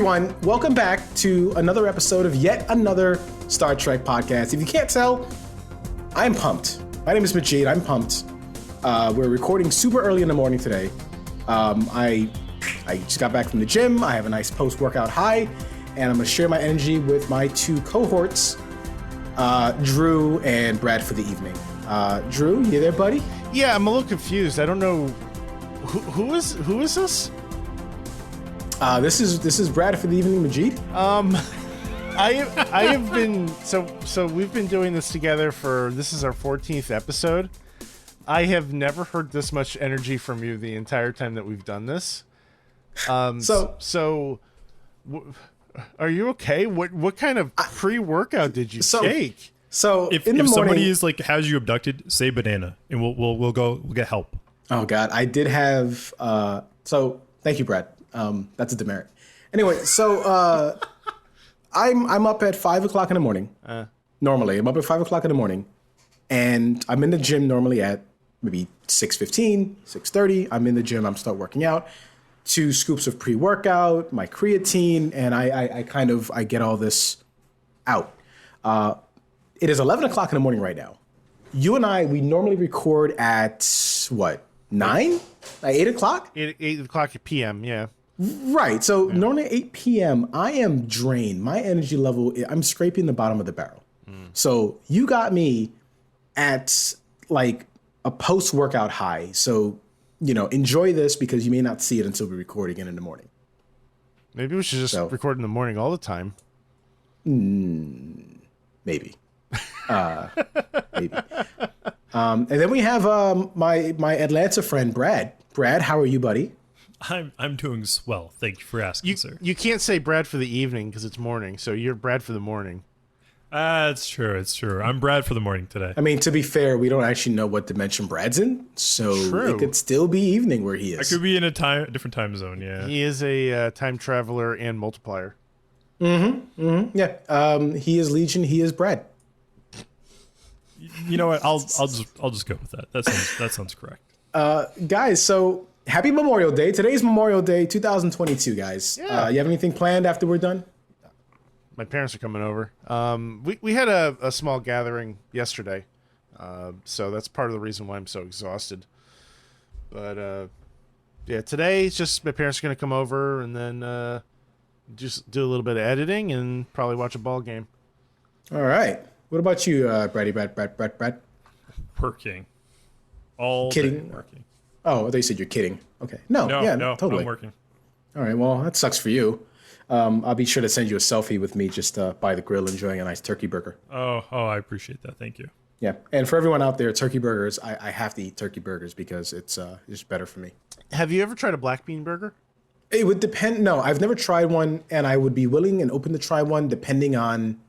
everyone. Welcome back to another episode of yet another Star Trek podcast. If you can't tell, I'm pumped. My name is Majeed. I'm pumped. We're recording super early in the morning today. I just got back from the gym. I have a nice post-workout high, and I'm going to share my energy with my two cohorts, Drew and Brad, for the evening. Drew, you there, buddy? Yeah, I'm a little confused. I don't know who is this? This is Brad for the evening, Majeed. I have been so we've been doing this together this is our 14th episode. I have never heard this much energy from you the entire time that we've done this. Are you okay? What kind of pre-workout did you take? So if in the morning, somebody is like has you abducted, say banana, and we'll get help. Oh God, I did have. So thank you, Brad. That's a demerit. Anyway, so I'm up at 5 o'clock in the morning. Normally, I'm up at 5 o'clock in the morning, and I'm in the gym normally at maybe 6:15, 6:30. I'm in the gym. I'm start working out. 2 scoops of pre-workout, my creatine, and I get all this out. It is 11 o'clock in the morning right now. You and I, we normally record at what, 9? Like 8 o'clock? 8 o'clock p.m. Yeah. Right. So normally at 8 p.m., I am drained. My energy level, I'm scraping the bottom of the barrel. So you got me at like a post-workout high. So, enjoy this because you may not see it until we record again in the morning. Maybe we should just record in the morning all the time. Maybe. Maybe. And then we have my Atlanta friend, Brad. Brad, how are you, buddy? I'm doing swell. Thank you for asking, sir. You can't say Brad for the evening because it's morning, so you're Brad for the morning. It's true. It's true. I'm Brad for the morning today. I mean, to be fair, we don't actually know what dimension Brad's in, so it could still be evening where he is. I could be in a different time zone. Yeah. He is a time traveler and multiplier. Yeah. He is Legion. He is Brad. You know what? I'll just go with that. That sounds correct. Guys, so happy Memorial Day. Today's Memorial Day 2022, guys. Yeah. You have anything planned after we're done? My parents are coming over. We had a small gathering yesterday, so that's part of the reason why I'm so exhausted. But yeah, today it's just my parents are going to come over and then just do a little bit of editing and probably watch a ball game. All right. What about you, Brad? Working. All kidding. Day working. Oh, they said you're kidding. Okay. No, totally. I'm working. All right. Well, that sucks for you. I'll be sure to send you a selfie with me just by the grill enjoying a nice turkey burger. Oh, I appreciate that. Thank you. Yeah. And for everyone out there, turkey burgers, I have to eat turkey burgers because it's just better for me. Have you ever tried a black bean burger? It would depend. No, I've never tried one, and I would be willing and open to try one depending on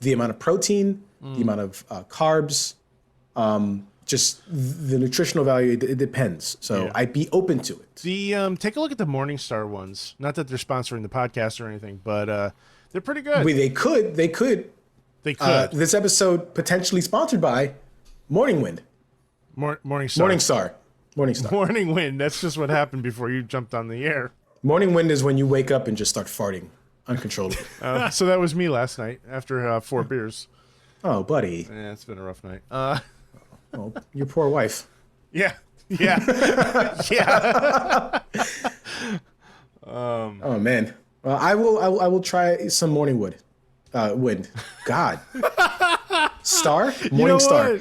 the amount of protein, the amount of carbs, just the nutritional value. It depends. So yeah. I'd be open to it. Take a look at the Morningstar ones. Not that they're sponsoring the podcast or anything, but they're pretty good. Wait, they could. They could. This episode potentially sponsored by Morning Wind. Morningstar. Morning Wind. That's just what happened before you jumped on the air. Morning Wind is when you wake up and just start farting uncontrollably. So that was me last night after 4 beers. Oh, buddy. Yeah, it's been a rough night. Oh, your poor wife. Yeah. Yeah. Oh man. Well, I will try some morning wind. God. Star? Morning star.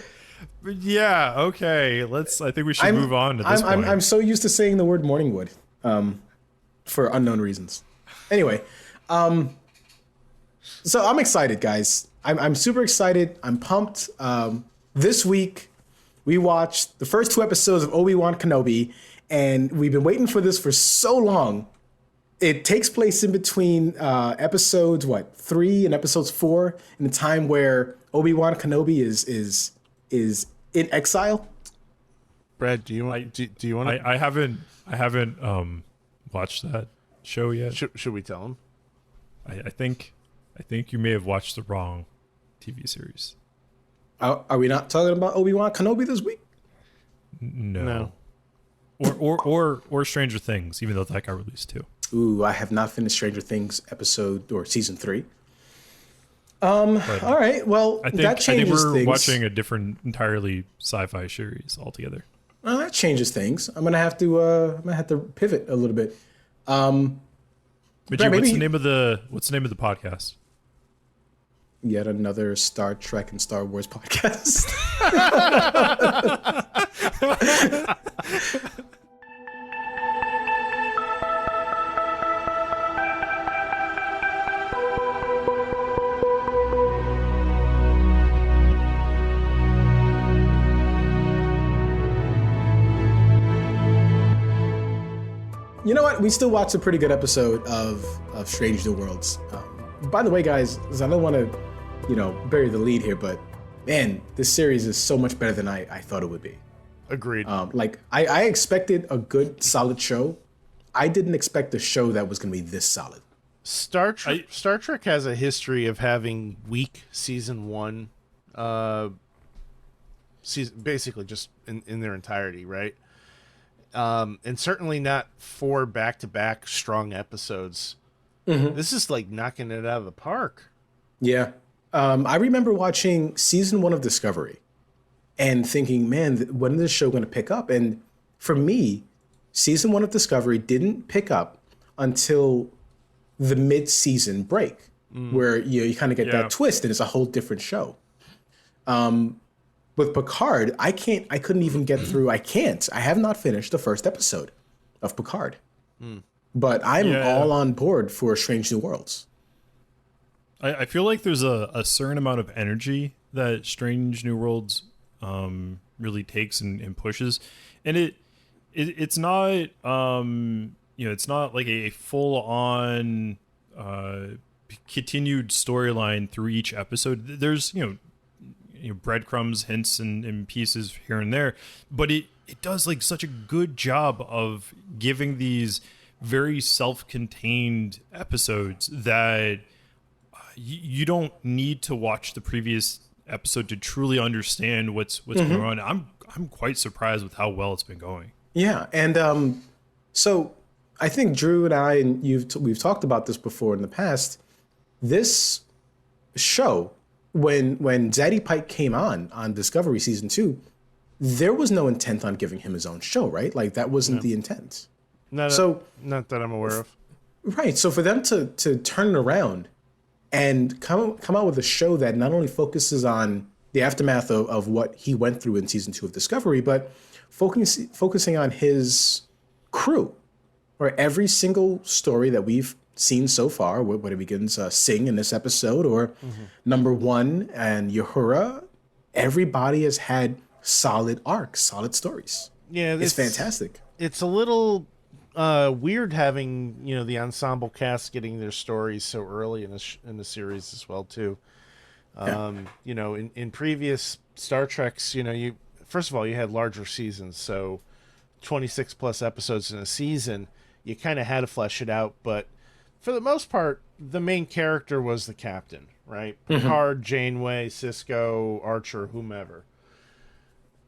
What? Yeah, okay. I think we should move on to this point. I'm so used to saying the word morning wood. For unknown reasons. Anyway, so I'm excited, guys. I'm super excited. I'm pumped. This week, we watched the first 2 episodes of Obi-Wan Kenobi, and we've been waiting for this for so long. It takes place in between episodes 3 and episodes 4, in a time where Obi-Wan Kenobi is in exile. Brad, do you want to? I haven't watched that show yet. Should we tell him? I think you may have watched the wrong TV series. Are we not talking about Obi-Wan Kenobi this week? No. Or Stranger Things, even though that got released too. Ooh, I have not finished Stranger Things episode or season 3. All right. Well, that changes I think we're things. watching a different, entirely sci-fi series altogether. Well, that changes things. I'm gonna have to pivot a little bit. Majeed, Brad, what's the name of the podcast? Yet another Star Trek and Star Wars podcast. You know what? We still watched a pretty good episode of Strange New Worlds. By the way, guys, I don't want to, bury the lead here, but man, this series is so much better than I thought it would be. Agreed. I expected a good, solid show. I didn't expect a show that was going to be this solid. Star Trek has a history of having weak season 1, basically just in their entirety, right? And certainly not 4 back-to-back strong episodes. Mm-hmm. This is like knocking it out of the park. Yeah. I remember watching season 1 of Discovery and thinking, man, when is this show going to pick up? And for me, season 1 of Discovery didn't pick up until the mid-season break, where you kind of get that twist and it's a whole different show. With Picard, I couldn't even get through. I have not finished the first episode of Picard. But I'm all on board for Strange New Worlds. I feel like there's a certain amount of energy that Strange New Worlds really takes and pushes. And it's not, it's not like a full on continued storyline through each episode. There's, breadcrumbs, hints, and pieces here and there, but it does like such a good job of giving these very self-contained episodes that you don't need to watch the previous episode to truly understand what's going on. I'm quite surprised with how well it's been going. Yeah, and so I think Drew and I and we've talked about this before in the past. This show, when Zaddy Pike came on Discovery season 2, there was no intent on giving him his own show, right? Like that wasn't the intent. Not that I'm aware of. Right. So for them to turn it around and come out with a show that not only focuses on the aftermath of what he went through in season 2 of Discovery, but focusing on his crew, or every single story that we've seen so far, whether it begins Singh in this episode or number 1 and Uhura, everybody has had solid arcs, solid stories. Yeah, it's fantastic. It's a little weird having the ensemble cast getting their stories so early in the series as well too. In previous Star Treks, first of all you had larger seasons, so 26 plus episodes in a season. You kind of had to flesh it out, but for the most part, the main character was the captain, right? Picard, Janeway, Cisco, Archer, whomever.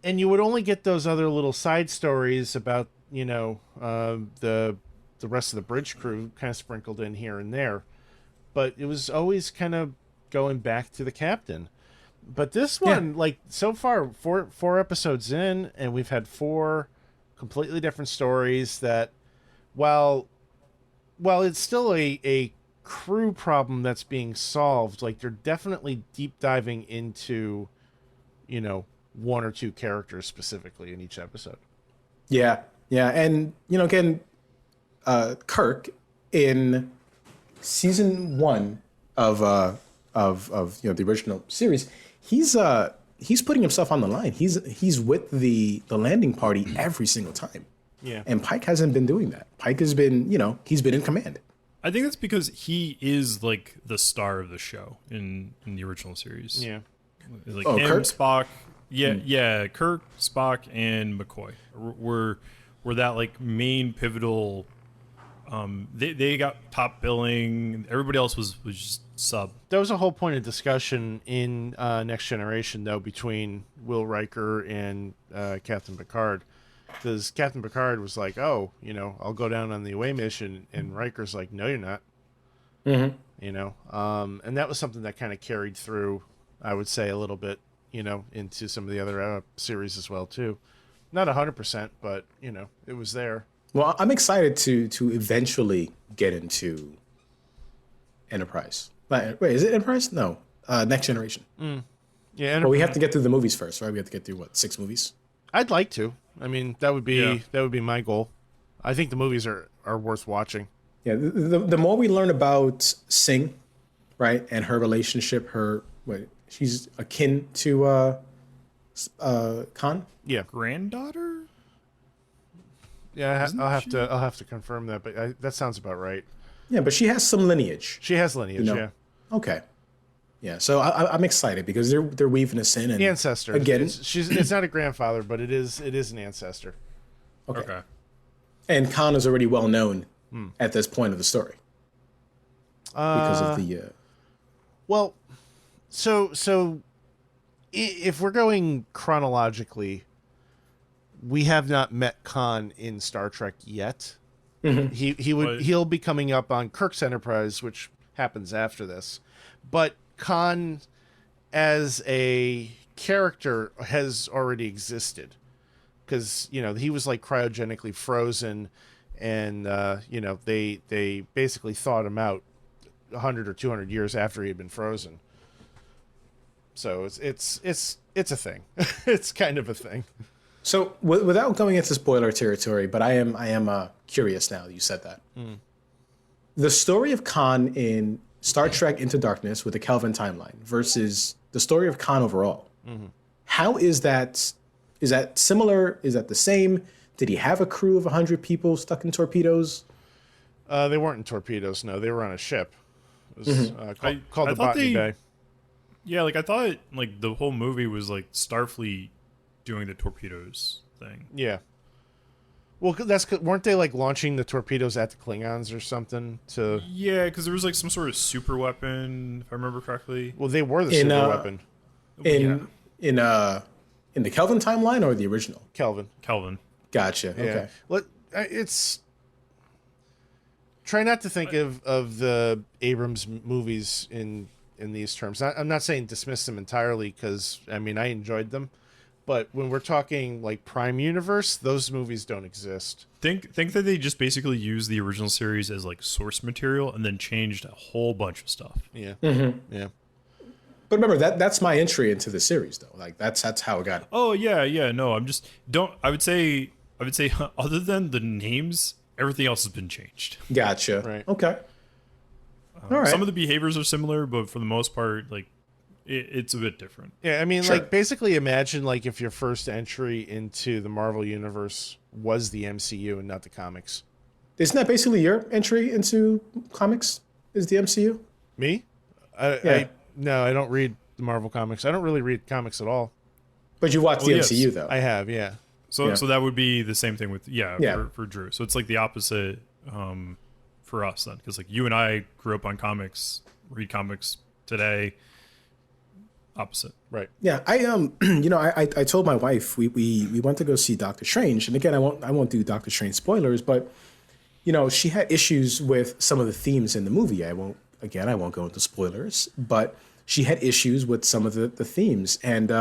And you would only get those other little side stories about, the rest of the bridge crew kind of sprinkled in here and there. But it was always kind of going back to the captain. But this one, like so far, four episodes in, and we've had 4 completely different stories that, while it's still a crew problem that's being solved, like they're definitely deep diving into, 1 or 2 characters specifically in each episode. Yeah. And, again, Kirk in season 1 of the original series, he's putting himself on the line. He's with the landing party every single time. Yeah. And Pike hasn't been doing that. Pike has been, he's been in command. I think that's because he is like the star of the show in the original series. Yeah. Like him, Kirk? Spock. Yeah, Kirk, Spock, and McCoy were that like main pivotal. They got top billing. Everybody else was just sub. That was a whole point of discussion in Next Generation, though, between Will Riker and Captain Picard. Because Captain Picard was like, "Oh, I'll go down on the away mission," and Riker's like, "No, you're not." Mm-hmm. And that was something that kind of carried through, I would say, a little bit, into some of the other series as well too. Not 100%, but it was there. Well, I'm excited to eventually get into Enterprise. Wait, is it Enterprise? No, Next Generation. Yeah, Enterprise. Well, we have to get through the movies first, right? We have to get through 6 movies. I'd like to. I mean, that would be my goal. I think the movies are worth watching. Yeah, the more we learn about Singh, right, and her relationship, she's akin to Khan. Yeah, Granddaughter. Yeah, I'll have to confirm that, but that sounds about right. Yeah, but she has some lineage. She has lineage. Yeah. Okay. Yeah, so I'm excited because they're weaving us in. And the ancestor. Again, it's not a grandfather, but it is an ancestor. Okay. And Khan is already well known at this point of the story because of the. Well, so if we're going chronologically, we have not met Khan in Star Trek yet. Mm-hmm. He'll be coming up on Kirk's Enterprise, which happens after this, but Khan as a character has already existed because he was like cryogenically frozen, and they basically thawed him out 100 or 200 years after he had been frozen. So it's a thing. It's kind of a thing. So without going into spoiler territory, but I am curious now that you said that. The story of Khan in Star Trek Into Darkness with the Kelvin timeline versus the story of Khan overall. Mm-hmm. How is that? Is that similar? Is that the same? Did he have a crew of 100 people stuck in torpedoes? They weren't in torpedoes. No, they were on a ship. It was called the Botany Bay. Yeah, I thought the whole movie was Starfleet doing the torpedoes thing. Yeah. Well, weren't they launching the torpedoes at the Klingons or something? Yeah, because there was some sort of super weapon, if I remember correctly. Well, they were the super weapon. In the Kelvin timeline or the original? Kelvin. Gotcha. Yeah. Okay. Well, it's try not to think of the Abrams movies in these terms. I'm not saying dismiss them entirely because I enjoyed them. But when we're talking Prime Universe, those movies don't exist. Think that they just basically used the original series as source material and then changed a whole bunch of stuff. Yeah. Mm-hmm. Yeah. But remember that's my entry into the series though. That's how it got. Oh yeah. No, I would say other than the names, everything else has been changed. Gotcha. Right. Okay. All right. Some of the behaviors are similar, but for the most part, it's a bit different. Yeah, Sure. basically imagine if your first entry into the Marvel Universe was the MCU and not the comics. Isn't that basically your entry into comics? Is the MCU? Me? No, I don't read the Marvel comics. I don't really read comics at all. But you watched the yes. MCU though. I have, yeah. So that would be the same thing with for Drew. So it's the opposite for us then, because you and I grew up on comics, read comics today. Opposite. Right. Yeah, I told my wife we went to go see Doctor Strange, and again I won't do Doctor Strange spoilers, but she had issues with some of the themes in the movie. I won't go into spoilers, but she had issues with some of the themes, and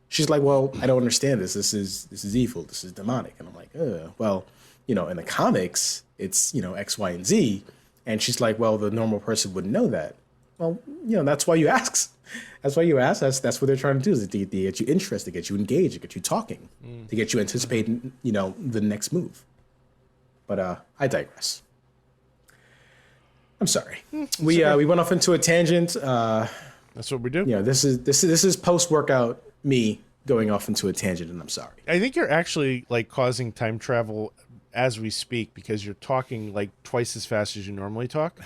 she's like, "Well, I don't understand this. This is evil. This is demonic." And I'm like, "Well, in the comics, it's X, Y, and Z," and she's like, "Well, the normal person wouldn't know that." Well, that's why you ask. That's why you ask. That's what they're trying to do is to get you interested, get you engaged, to get you talking, to get you anticipating, the next move. But I digress. I'm sorry. We went off into a tangent. That's what we do. This is post-workout me going off into a tangent, and I'm sorry. I think you're actually causing time travel as we speak because you're talking twice as fast as you normally talk.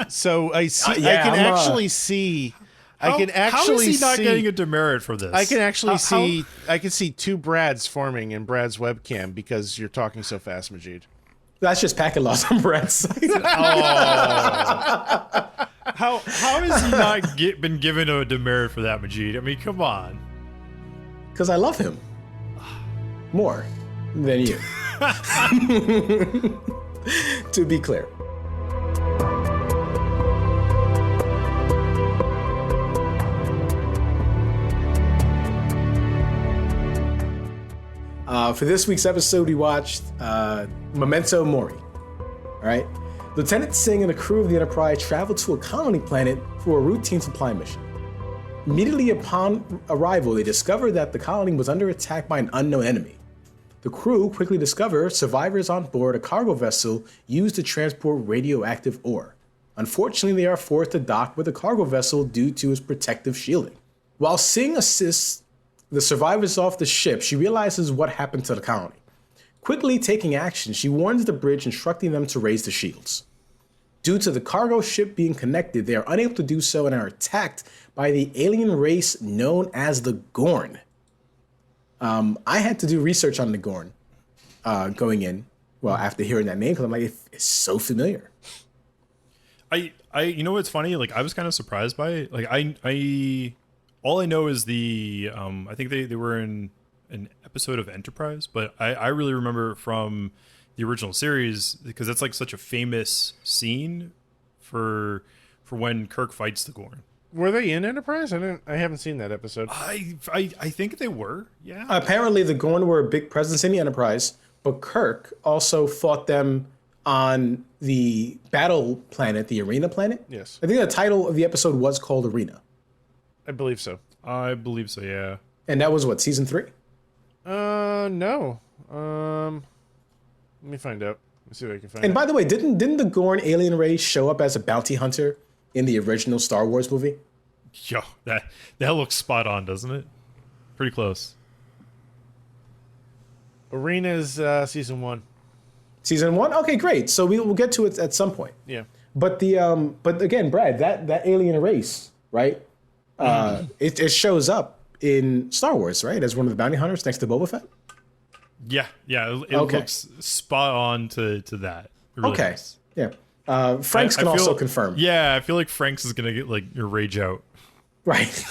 So I see. I can actually see. How is he not getting a demerit for this? I can actually see. I can see two Brads forming in Brad's webcam because you're talking so fast, Majeed. That's just packet loss on Brad's side. How has he not been given a demerit for that, Majeed? Come on. Because I love him. more than you. To be clear. For this week's episode, we watched Memento Mori. All right. Lieutenant Singh and the crew of the Enterprise traveled to a colony planet for a routine supply mission. Immediately upon arrival, they discovered that the colony was under attack by an unknown enemy. The crew quickly discover survivors on board a cargo vessel used to transport radioactive ore. Unfortunately, they are forced to dock with the cargo vessel due to its protective shielding. While Singh assists the survivors off the ship, she realizes what happened to the colony. Quickly taking action, she warns the bridge, instructing them to raise the shields. Due to the cargo ship being connected, they are unable to do so and are attacked by the alien race known as the Gorn. I had to do research on the Gorn going in, well, after hearing that name, because I'm like, it's so familiar. You know what's funny? Like, I was kind of surprised by it. Like, all I know is I think they were in an episode of Enterprise, but I really remember from the original series, because that's like such a famous scene for when Kirk fights the Gorn. Were they in Enterprise? I haven't seen that episode. I think they were. Yeah. Apparently, the Gorn were a big presence in the Enterprise, but Kirk also fought them on the battle planet, the Arena planet. Yes. I think the title of the episode was called Arena. I believe so. Yeah. And that was what, season 3? No. Let me find out. Let's see if I can find. And by the way, didn't the Gorn alien race show up as a bounty hunter in the original Star Wars movie? Yo, that looks spot on, doesn't it? Pretty close. Arena's season 1. Season 1? Okay, great. So we will get to it at some point. Yeah. But but again, Brad, that alien race, right? It shows up in Star Wars, right? As one of the bounty hunters next to Boba Fett. Yeah. It looks spot on to that. It really Okay. does. Yeah. Franks can also confirm. Yeah, I feel like Franks is gonna get like your rage out. Right.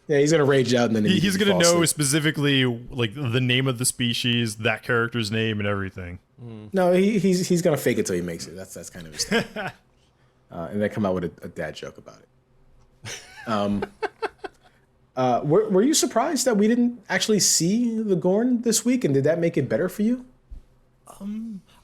Yeah, he's gonna rage out, and then He's gonna fall know asleep. specifically like the name of the species, that character's name, and everything. No, he's gonna fake it till he makes it. That's kind of his thing. And then come out with a dad joke about it. Were you surprised that we didn't actually see the Gorn this week, and did that make it better for you?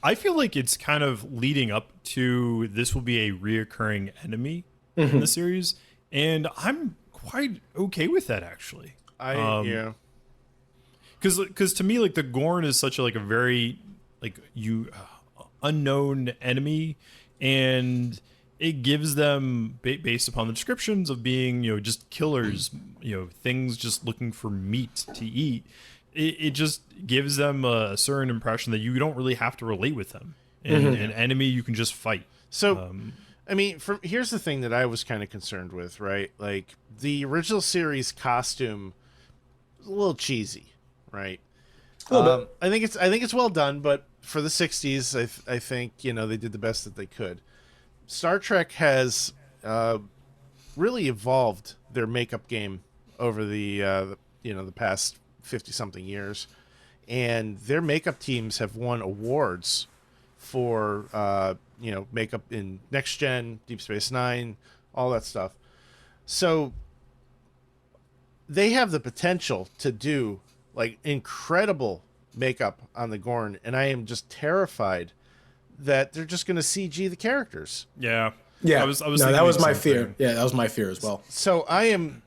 I feel like it's kind of leading up to this will be a reoccurring enemy in the series, and I'm quite okay with that actually. Yeah. Because to me, like the Gorn is such a very like unknown enemy, and it gives them based upon the descriptions of being just killers, things just looking for meat to eat. It just gives them a certain impression that you don't really have to relate with them. And an enemy you can just fight. So, I mean, here's the thing that I was kind of concerned with, right? Like, the original series costume was a little cheesy, right? A little bit. I think it's well done, but for the 60s, I think, they did the best that they could. Star Trek has really evolved their makeup game over the past 50-something years, and their makeup teams have won awards for makeup in Next Gen, Deep Space Nine, all that stuff. So they have the potential to do like incredible makeup on the Gorn, and I am just terrified that they're just going to CG the characters. Yeah. Yeah, I was no, thinking that was the my same fear. thing. Yeah, that was my fear as well. So I'm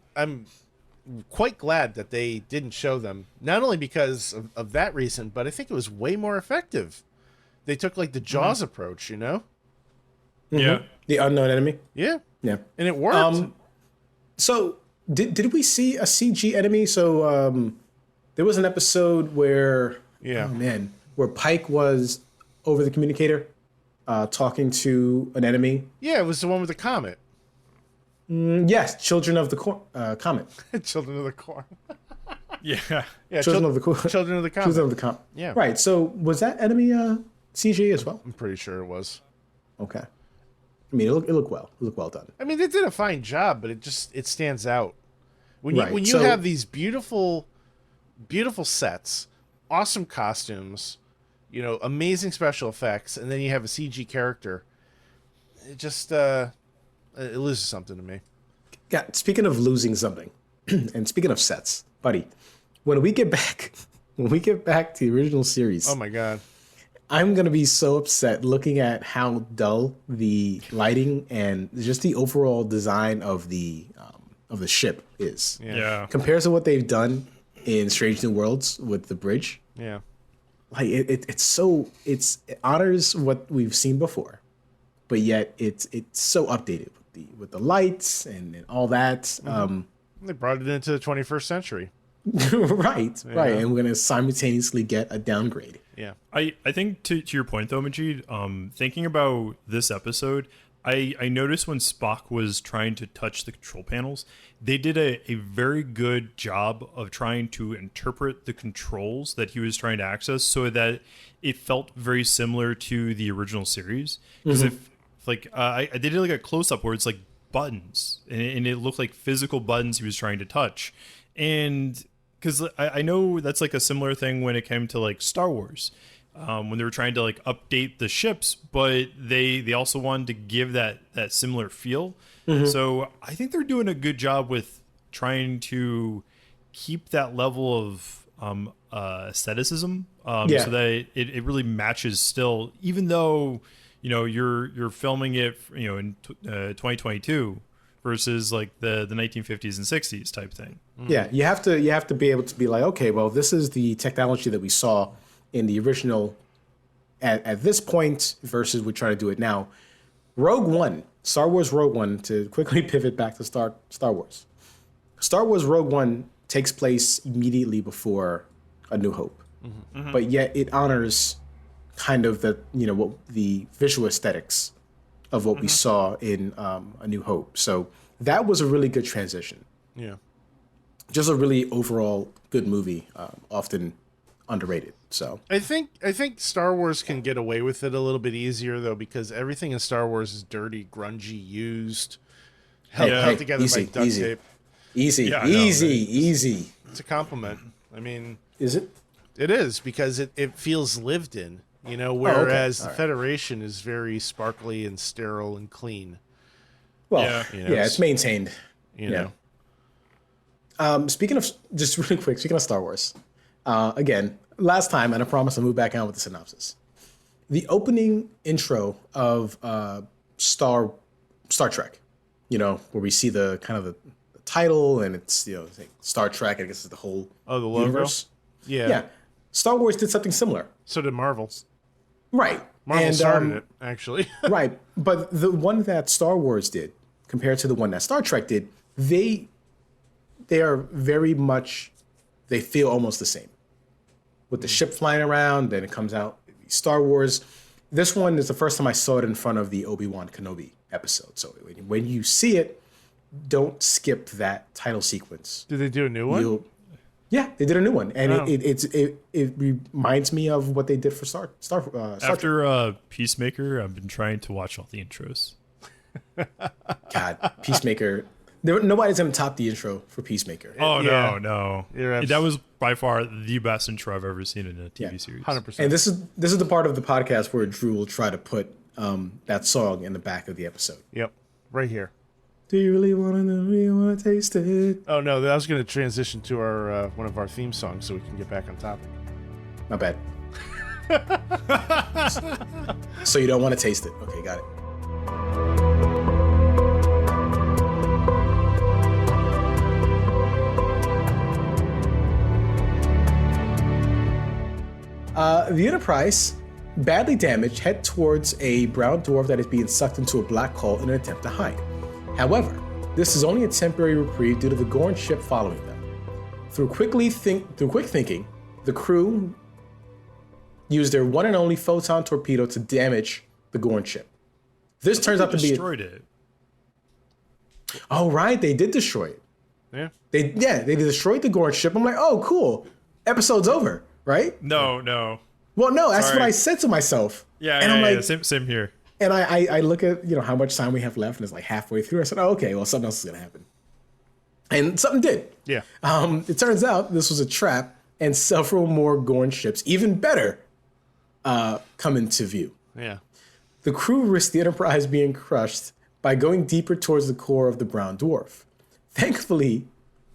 quite glad that they didn't show them, not only because of that reason, but I think it was way more effective. They took like the Jaws approach, Yeah. The unknown enemy. Yeah, Yeah. and it worked. So did we see a CG enemy? So there was an episode where where Pike was over the communicator talking to an enemy. Yeah, it was the one with the comet. Yes, Children of the Comet. Children of the Corn. Yeah. Yeah, Children of the Children of the Comet. Children of the Comet. Yeah. Right. So was that enemy CG as well? I'm pretty sure it was. Okay. I mean, it looked well. It looked well done. I mean, they did a fine job, but it stands out when you Right, when you so- have these beautiful beautiful sets, awesome costumes, amazing special effects, and then you have a CG character. It just it loses something to me. Yeah, speaking of losing something, and speaking of sets, buddy, when we get back to the original series, Oh my god. I'm gonna be so upset looking at how dull the lighting and just the overall design of the ship is. Yeah. Compared to what they've done in Strange New Worlds with the bridge. Yeah. Like it honors what we've seen before, but yet it's so updated with the lights and all that. They brought it into the 21st century. Right. And we're gonna simultaneously get a downgrade. Yeah. I think to your point though, Majeed, thinking about this episode, I noticed when Spock was trying to touch the control panels, they did a very good job of trying to interpret the controls that he was trying to access so that it felt very similar to the original series. Because they did like a close up where it's like buttons and it looked like physical buttons he was trying to touch. And because I know that's like a similar thing when it came to like Star Wars. When they were trying to like update the ships, but they also wanted to give that similar feel. So I think they're doing a good job with trying to keep that level of aestheticism, so that it really matches still, even though you're filming it in 2022 versus like the 1950s and 60s type thing. Yeah, you have to be able to be like, okay, well, this is the technology that we saw in the original at this point versus we're trying to do it now. Rogue One, Star Wars Rogue One, to quickly pivot back to Star Wars. Star Wars Rogue One takes place immediately before A New Hope, but yet it honors kind of what the visual aesthetics of what we saw in A New Hope. So that was a really good transition. Yeah. Just a really overall good movie, often underrated. So I think Star Wars can get away with it a little bit easier though, because everything in Star Wars is dirty, grungy, used, held together by duct tape. Easy. It's a compliment. I mean, is it? It is, because it feels lived in, whereas the Federation is very sparkly and sterile and clean. Well, it's maintained. You know. Speaking of Star Wars, again, last time, and I promise I'll move back on with the synopsis. The opening intro of Star Trek, where we see the kind of the title and it's Star Trek. I guess it's the whole the logo. Universe. Yeah. Star Wars did something similar. So did Marvel. Right. Marvel started it, actually. Right. But the one that Star Wars did compared to the one that Star Trek did, they are very much, they feel almost the same. With the ship flying around, then it comes out Star Wars. This one is the first time I saw it in front of the Obi-Wan Kenobi episode. So when you see it, don't skip that title sequence. Did they do a new one? Yeah, they did a new one, and it reminds me of what they did for Star After Peacemaker, I've been trying to watch all the intros. God, Peacemaker. Nobody's gonna top the intro for Peacemaker. Oh no! That was by far the best intro I've ever seen in a TV series. 100%. And this is the part of the podcast where Drew will try to put that song in the back of the episode. Yep, right here. Do you really want to taste it? Oh no, I was going to transition to our one of our theme songs so we can get back on topic. My bad. So you don't want to taste it? Okay, got it. The Enterprise, badly damaged, head towards a brown dwarf that is being sucked into a black hole in an attempt to hide. However, this is only a temporary reprieve due to the Gorn ship following them. Through quick thinking, the crew used their one and only photon torpedo to damage the Gorn ship. This turns out to be destroyed it. Oh right, they did destroy it. Yeah. They destroyed the Gorn ship. I'm like, oh cool, episode's over, right? No. Well, no, that's what I said to myself. I'm like, same here. And I look at how much time we have left, and it's like halfway through. I said, oh, okay, well, something else is gonna happen, and something did. Yeah. It turns out this was a trap and several more Gorn ships, even better, come into view. Yeah. The crew risked the Enterprise being crushed by going deeper towards the core of the brown dwarf. Thankfully,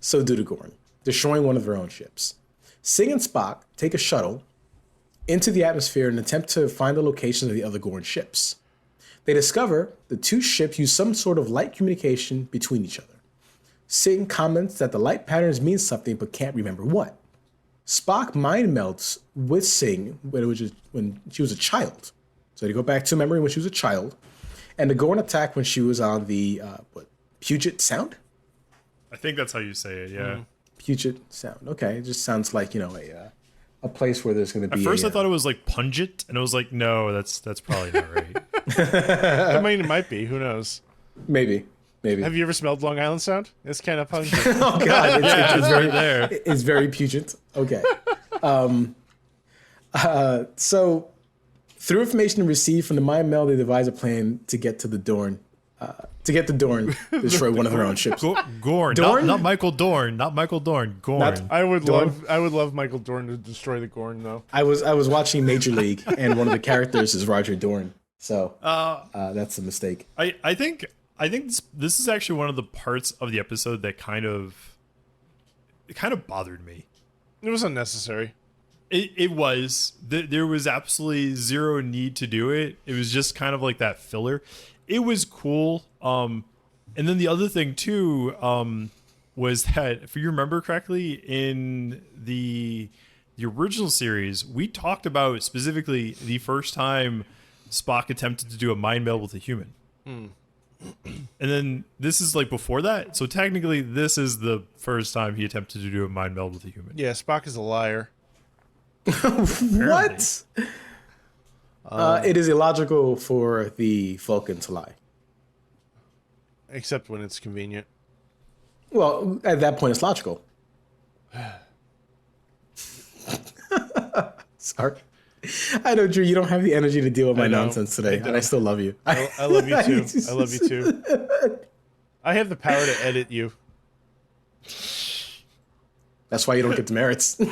so do the Gorn, destroying one of their own ships. Singh and Spock take a shuttle into the atmosphere in an attempt to find the location of the other Gorn ships. They discover the two ships use some sort of light communication between each other. Singh comments that the light patterns mean something but can't remember what. Spock mind melts with Singh when she was a child. So they go back to memory when she was a child. And the Gorn attack when she was on the, Puget Sound? I think that's how you say it, yeah. Puget Sound. Okay, it just sounds like, a place where there's going to be At first I thought it was like pungent, and I was like, no, that's probably not right. I mean, it might be. Who knows? Maybe. Have you ever smelled Long Island Sound? It's kind of pungent. Oh, God. It's very there. It's very pungent. Okay. So, through information received from the mind meld, they devise a plan to get to the Dorn. Destroy one of their own ships. Gorn, Dorn? not Michael Dorn, Gorn. I would love Michael Dorn to destroy the Gorn, though. I was watching Major League, and one of the characters is Roger Dorn. So that's a mistake. I think this is actually one of the parts of the episode that kind of bothered me. It was unnecessary. It was. There was absolutely zero need to do it. It was just kind of like that filler. It was cool. And then the other thing too was that, if you remember correctly, in the original series, we talked about specifically the first time Spock attempted to do a mind meld with a human. And then this is like before that. So technically this is the first time he attempted to do a mind meld with a human. Yeah, Spock is a liar. What? It is illogical for the Vulcan to lie. Except when it's convenient. Well, at that point, it's logical. Sorry. I know, Drew, you don't have the energy to deal with my nonsense today, and I still love you. I love you too. I love you too. I have the power to edit you. That's why you don't get demerits. The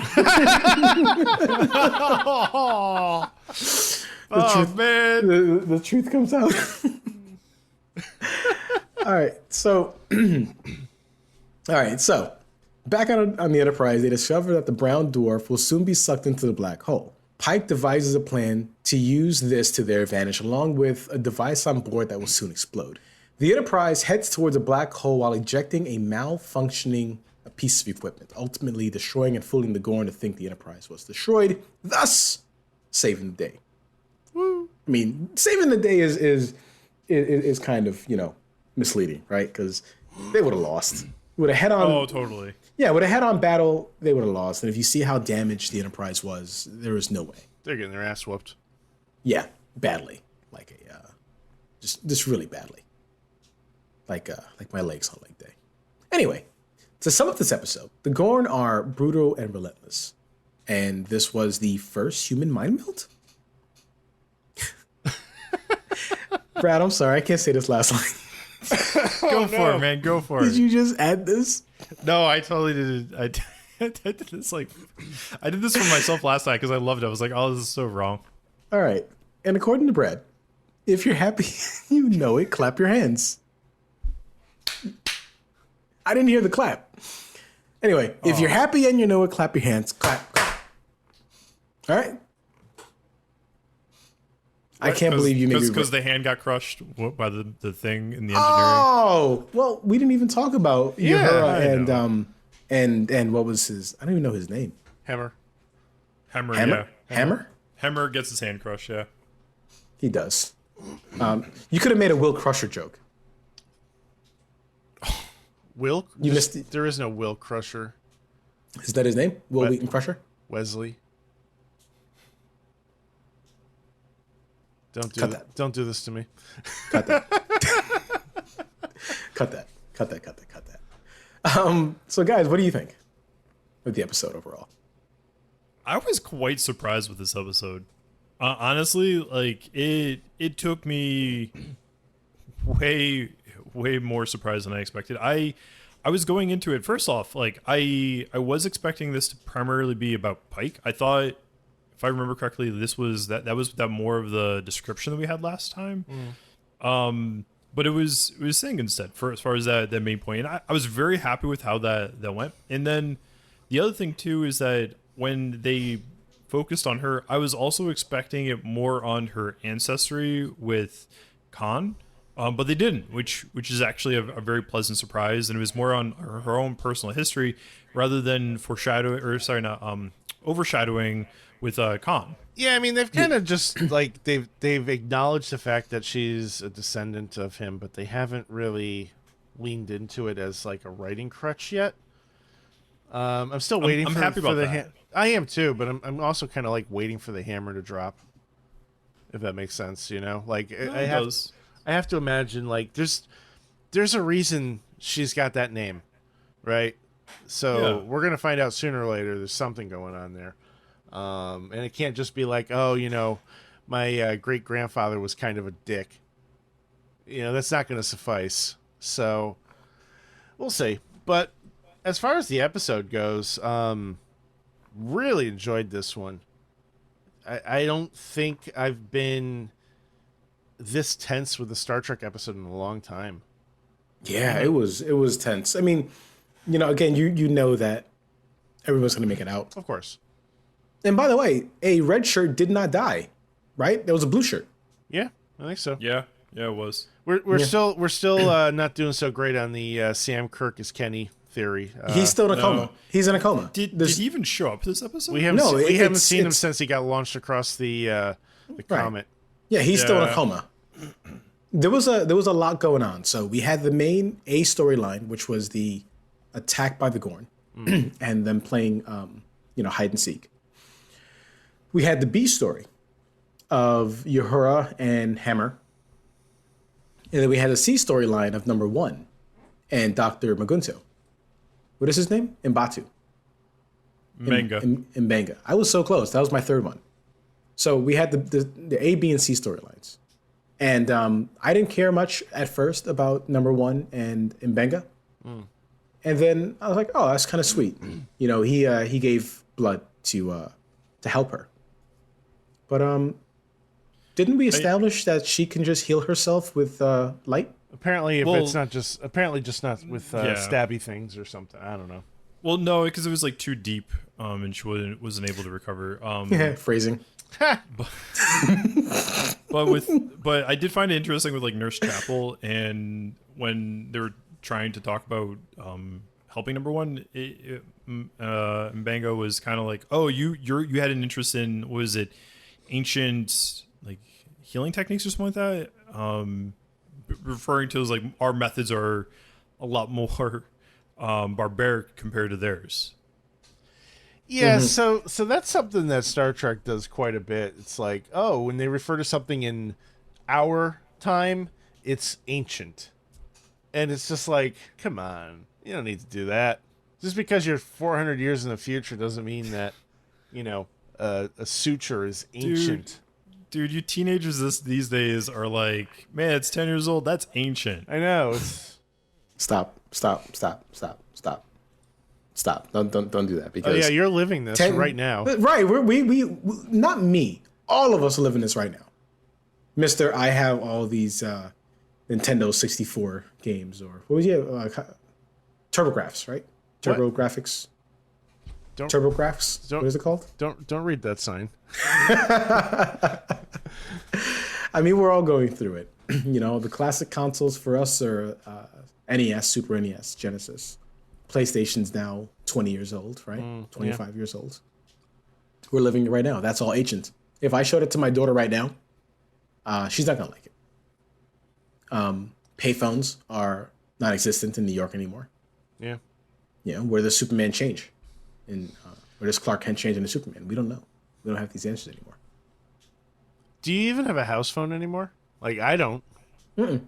truth comes out. All right, so back on the Enterprise, they discover that the brown dwarf will soon be sucked into the black hole. Pike devises a plan to use this to their advantage, along with a device on board that will soon explode. The Enterprise heads towards a black hole while ejecting a malfunctioning piece of equipment, ultimately destroying and fooling the Gorn to think the Enterprise was destroyed, thus saving the day. Woo. I mean, saving the day is kind of, misleading, right? Because they would have lost. With a head-on. Oh, totally. Yeah, with a head-on battle, they would have lost. And if you see how damaged the Enterprise was, there was no way. They're getting their ass whooped. Yeah, badly, just really badly, like my legs on leg day. Anyway, to sum up this episode, the Gorn are brutal and relentless, and this was the first human mind meld. Brad, I'm sorry, I can't say this last line. Go for it, man. Go for it. Did you just add this? No, I totally did it. I did this I did this for myself last night because I loved it. I was like, oh, this is so wrong. All right. And according to Brad, if you're happy, you know it, clap your hands. I didn't hear the clap. Anyway, if you're happy and you know it, clap your hands. Clap, clap. All right. I can't believe you made me... Because the hand got crushed by the thing in the engineering. Oh! Well, we didn't even talk about Uhura and and what was his... I don't even know his name. Hammer. Hammer, Hammer? yeah. Hammer? Hammer gets his hand crushed, yeah. He does. You could have made a Will Crusher joke. Will? You missed it. There is no Will Crusher. Is that his name? Will Wheaton Crusher? Wesley. Don't do this to me. Cut that. Cut that. So guys, what do you think of the episode overall? I was quite surprised with this episode. Honestly, like it took me way more surprised than I expected. I I was going into it first off, like I was expecting this to primarily be about Pike. I thought, if I remember correctly, this was that was more of the description that we had last time. But it was Singh instead for as far as that main point. And I was very happy with how that went. And then the other thing too is that when they focused on her, I was also expecting it more on her ancestry with Khan. But they didn't, which is actually a very pleasant surprise, and it was more on her own personal history rather than overshadowing with Khan. Yeah, I mean they've kind of just like they've acknowledged the fact that she's a descendant of him, but they haven't really leaned into it as like a writing crutch yet. I'm still waiting. I'm happy about that. I am too, but I'm also kind of like waiting for the hammer to drop, if that makes sense. You know, like I have to imagine like there's a reason she's got that name, right? So we're gonna find out sooner or later. There's something going on there, and it can't just be like, oh, you know, my great grandfather was kind of a dick. You know, that's not gonna suffice. So we'll see. But as far as the episode goes, really enjoyed this one. I don't think I've been this tense with a Star Trek episode in a long time. Yeah, it was tense. I mean, you know, again, you know that everyone's going to make it out. Of course. And by the way, a red shirt did not die, right? There was a blue shirt. Yeah, I think so. Yeah, it was. We're still not doing so great on the Sam Kirk is Kenny theory. He's still in a coma. He's in a coma. Did he even show up this episode? We haven't seen him since he got launched across the comet. Yeah, he's still in a coma. There was a lot going on. So we had the main A storyline, which was the attack by the Gorn, and them playing, hide and seek. We had the B story of Uhura and Hammer, and then we had a C storyline of number 1 and Dr. Magunto. What is his name? Mbatu. Mbenga. I was so close. That was my third one. So we had the A, B, and C storylines. And I didn't care much at first about number 1 and Mbenga. And then I was like, oh, that's kind of sweet. You know, he gave blood to help her. But didn't we establish that she can just heal herself with light? Apparently, it's not just with stabby things or something. I don't know. Well, no, because it was like too deep, and she wasn't able to recover. Phrasing. but I did find it interesting with like Nurse Chapel, and when they were trying to talk about helping number 1, Mbenga was kind of like, oh, you had an interest in, what was it, ancient like healing techniques or something like that, referring to as like our methods are a lot more barbaric compared to theirs. Yeah, so that's something that Star Trek does quite a bit. It's like, oh, when they refer to something in our time, it's ancient. And it's just like, come on, you don't need to do that. Just because you're 400 years in the future doesn't mean that, you know, a suture is ancient. Dude, you teenagers these days are like, man, it's 10 years old. That's ancient. I know. It's... Stop. Don't do that, because you're living this right now. Right. We not me. All of us are living this right now. Mister, I have all these Nintendo 64 games, or what was it? TurboGrafx, right? TurboGrafx. TurboGrafx. What is it called? Don't read that sign. I mean, we're all going through it. You know, the classic consoles for us are NES, Super NES, Genesis. PlayStation's now 20 years old, right? 25 years old. We're living it right now. That's all ancient. If I showed it to my daughter right now, she's not gonna like it. Payphones are non-existent in New York anymore. Yeah. You know, where does Superman change? And where does Clark Kent change into Superman? We don't know. We don't have these answers anymore. Do you even have a house phone anymore? Like, I don't. No.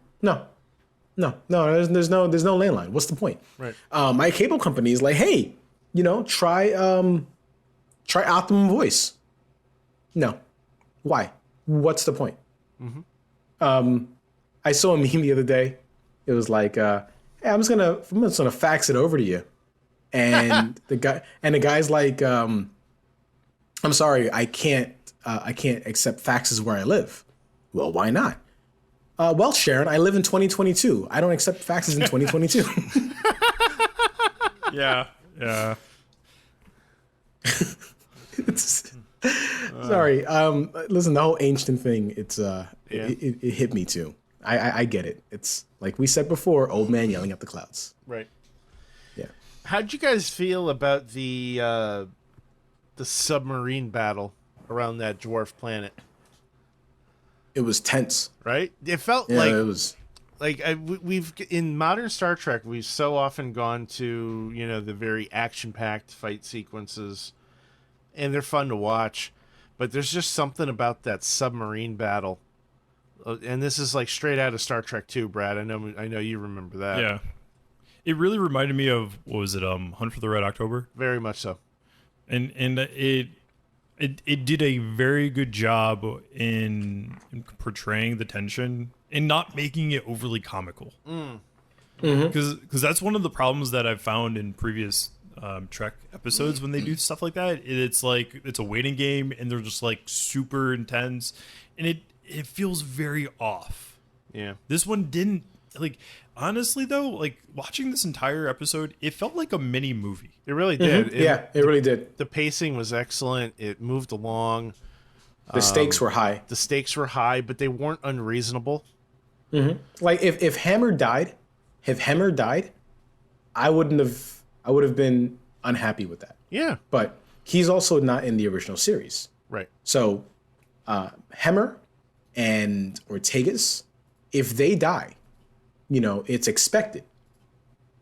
There's no landline. What's the point? Right. My cable company is like, hey, you know, try Optimum Voice. No. Why? What's the point? I saw a meme the other day. It was like, hey, I'm just gonna fax it over to you. And the guy's like, I'm sorry, I can't accept faxes where I live. Well, why not? Well, Sharon, I live in 2022. I don't accept faxes in 2022. Yeah. Sorry. Listen, the whole ancient thing, it hit me too. I get it. It's like we said before, old man yelling at the clouds. Right. Yeah. How'd you guys feel about the submarine battle around that dwarf planet? It was tense. Right? It felt Yeah, like it was. like we've in modern Star Trek, we've so often gone to, you know, the very action-packed fight sequences, and they're fun to watch, but there's just something about that submarine battle. And this is like straight out of Star Trek 2, Brad. I know you remember that. Yeah. It really reminded me of, what was it, Hunt for the Red October? Very much so. And it did a very good job in portraying the tension and not making it overly comical. Because that's one of the problems that I've found in previous Trek episodes when they do stuff like that. It's like it's a waiting game and they're just like super intense, and it feels very off. Yeah. This one didn't. Like, honestly though, like watching this entire episode, it felt like a mini movie. It really did. Yeah, it really did. The pacing was excellent. It moved along. The stakes were high. The stakes were high, but they weren't unreasonable. Like if Hammer died, I would have been unhappy with that. Yeah. But he's also not in the original series. Right. So Hammer and Ortegas, if they die, you know, it's expected.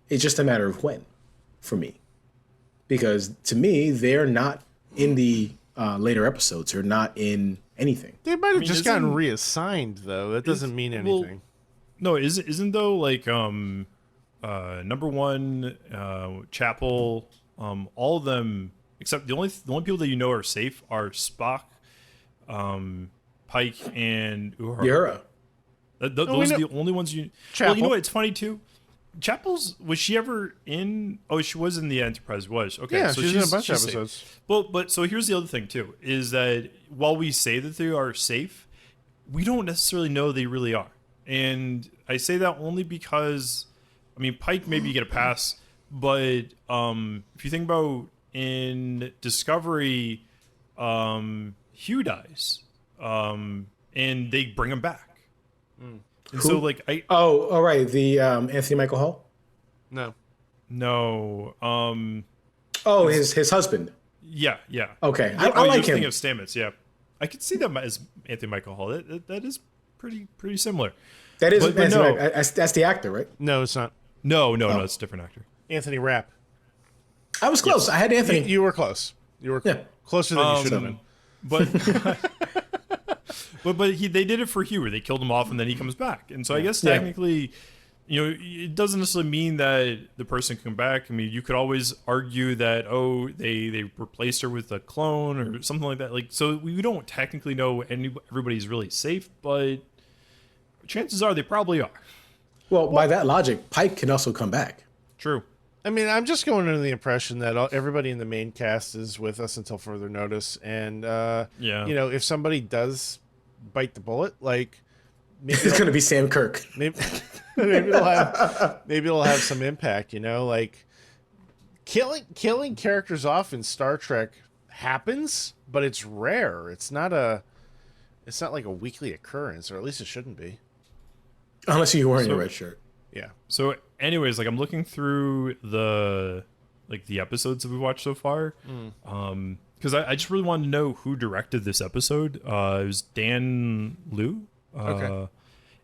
It's just a matter of when, for me. Because to me, they're not in the later episodes. They're not in anything. They might have just gotten reassigned, though. That doesn't mean anything. No, isn't though, like number one, Chapel, all of them except the only people that you know are safe are Spock, Pike, and Uhura. Those are the only ones you. Chapel. Well, you know what? It's funny too. Chapel's, was she ever in? Oh, she was in the Enterprise. Was okay. Yeah, so she's in a bunch of safe. episodes. Well, but so here's the other thing too: is that while we say that they are safe, we don't necessarily know they really are. And I say that only because, I mean, Pike maybe you get a pass, but if you think about in Discovery, Hugh dies, and they bring him back. And so, like, all right, the Anthony Michael Hall. No. Oh, his husband. Yeah. Okay, Yeah, I like him. Thinking of Stamets. Yeah, I could see them as Anthony Michael Hall. That is pretty similar. That is but no. that's the actor, right? No, it's not. No, it's a different actor. Anthony Rapp. I was close. I had Anthony. You were close. You were closer than you should have been. But they did it for Hugh. They killed him off, and then he comes back. And so I guess technically, you know, it doesn't necessarily mean that the person can come back. I mean, you could always argue that they replaced her with a clone or something like that. Like, so we don't technically know everybody's really safe, but chances are they probably are. Well, by that logic, Pike can also come back. True. I mean, I'm just going under the impression that everybody in the main cast is with us until further notice. And, you know, if somebody does bite the bullet, like... maybe it's going to be Sam Kirk. Maybe it'll have some impact, you know? Like, killing characters off in Star Trek happens, but it's rare. It's not like a weekly occurrence, or at least it shouldn't be. Unless you're wearing a red shirt. Yeah. So anyways, like I'm looking through the episodes that we watched so far. Because I just really wanted to know who directed this episode. It was Dan Liu. Okay.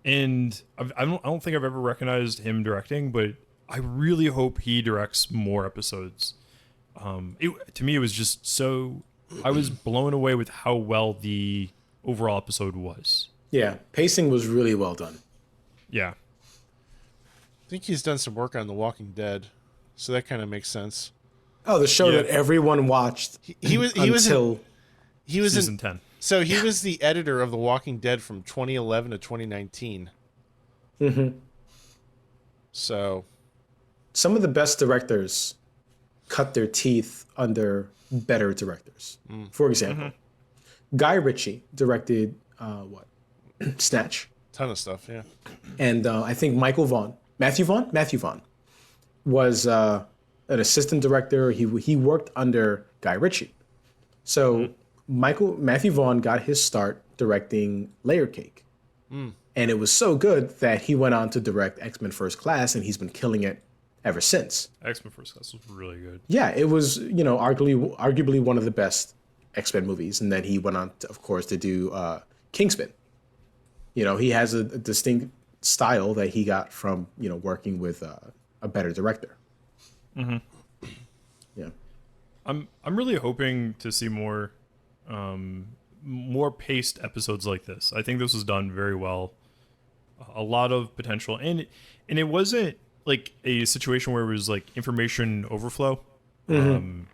And I don't think I've ever recognized him directing, but I really hope he directs more episodes. To me, it was just so... I was blown away with how well the overall episode was. Yeah, pacing was really well done. Yeah. I think he's done some work on The Walking Dead, so that kind of makes sense. Oh, the show that everyone watched. He was season 10. So he was the editor of The Walking Dead from 2011 to 2019. Mm-hmm. So some of the best directors cut their teeth under better directors. For example, Guy Ritchie directed Snatch. Ton of stuff, yeah. And I think Matthew Vaughn was an assistant director. He worked under Guy Ritchie. So Matthew Vaughn got his start directing Layer Cake. And it was so good that he went on to direct X-Men First Class, and he's been killing it ever since. X-Men First Class was really good. Yeah, it was, arguably one of the best X-Men movies. And then he went on, of course, to do Kingsman. He has a distinct style that he got from, working with a better director. Yeah. I'm really hoping to see more paced episodes like this. I think this was done very well. A lot of potential, and it wasn't like a situation where it was like information overflow. And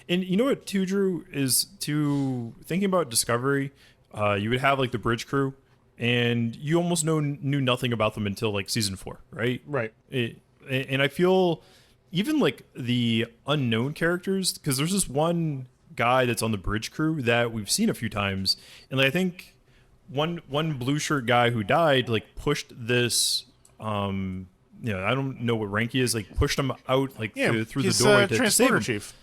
you know what too, Drew, is to thinking about Discovery, you would have like the bridge crew, and you almost knew nothing about them until like season 4, right? Right. And I feel even like the unknown characters, because there's this one guy that's on the bridge crew that we've seen a few times, and like, I think one blue shirt guy who died like pushed this I don't know what rank he is, like pushed him out like through the doorway to save him. Chief.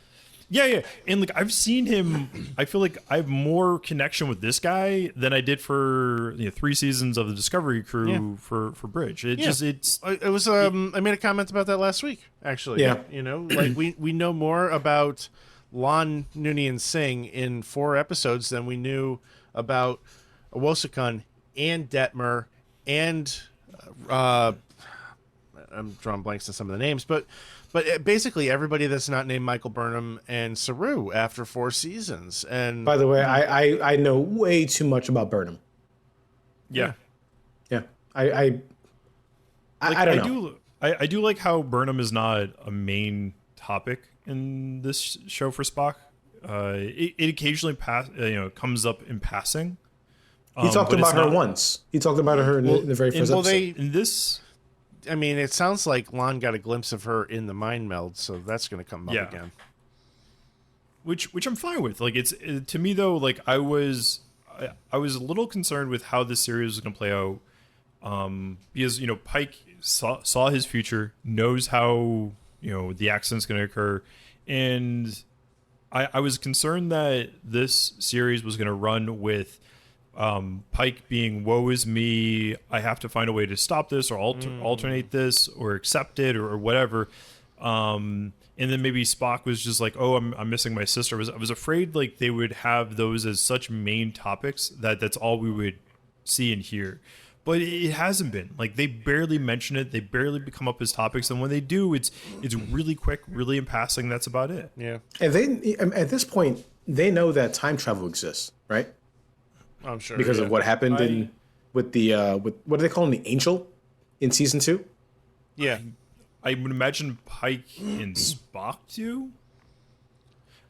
Yeah. And like, I've seen him, I feel like I have more connection with this guy than I did for 3 seasons of the Discovery crew for Bridge. I made a comment about that last week, actually. Yeah. Like we know more about Lon Noonien-singh in 4 episodes than we knew about Awosakan and Detmer and I'm drawing blanks to some of the names, but basically everybody that's not named Michael Burnham and Saru after 4 seasons. And by the way, I know way too much about Burnham. Yeah. I don't know. I do like how Burnham is not a main topic in this show for Spock. It occasionally comes up in passing. He talked about her once. He talked about her in the very first episode. It sounds like Lon got a glimpse of her in the mind meld, so that's going to come up again. Which I'm fine with. Like, to me though, like I was a little concerned with how this series was going to play out, because Pike saw his future, knows how the accident's going to occur, and I was concerned that this series was going to run with Pike being, woe is me, I have to find a way to stop this or alternate this or accept it or whatever. And then maybe Spock was just like, oh, I'm missing my sister. I was afraid like they would have those as such main topics that's all we would see and hear. But it hasn't been. Like, they barely mention it. They barely come up as topics. And when they do, it's really quick, really in passing. That's about it. Yeah. And at this point, they know that time travel exists, right? I'm sure. Because of what happened with what do they call him, the Angel in season 2? Yeah. I would imagine Pike and Spock too.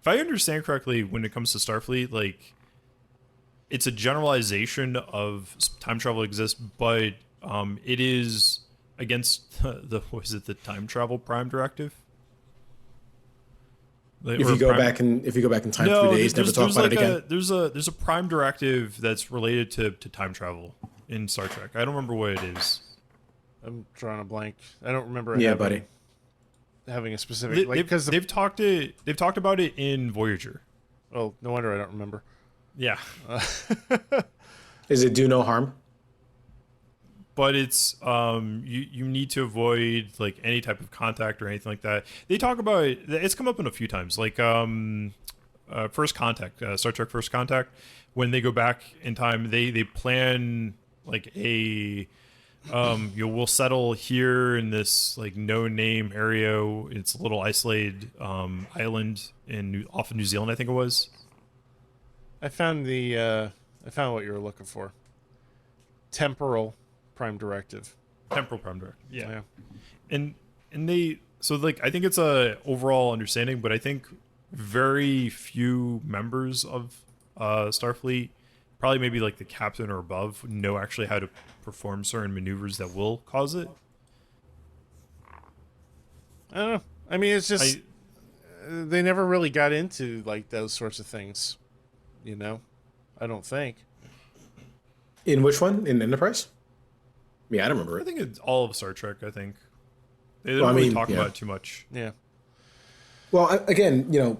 If I understand correctly, when it comes to Starfleet, like, it's a generalization of time travel exists, but it is against the time travel prime directive. If you go back in time 3 days, never talk about it again. There's a prime directive that's related to time travel in Star Trek. I don't remember what it is. I'm drawing a blank. I don't remember. Having a specific because they've talked about it in Voyager. Oh, no wonder I don't remember. Yeah. Is it do no harm? But it's you need to avoid like any type of contact or anything like that. They talk about it. It's come up in a few times, like First Contact, Star Trek First Contact. When they go back in time, they plan like a we'll settle here in this like no name area. It's a little isolated island off of New Zealand, I think it was. I found what you were looking for. Temporal prime directive. Temporal prime directive. Yeah. And they, so like, I think it's a overall understanding, but I think very few members of Starfleet, probably maybe like the captain or above, know actually how to perform certain maneuvers that will cause it. I don't know. I mean, it's just they never really got into like those sorts of things, you know. I don't think. In which one? In Enterprise? Yeah, I don't remember I it. think it's all of Star Trek. I think they didn't really talk about it too much. Yeah. Well, again,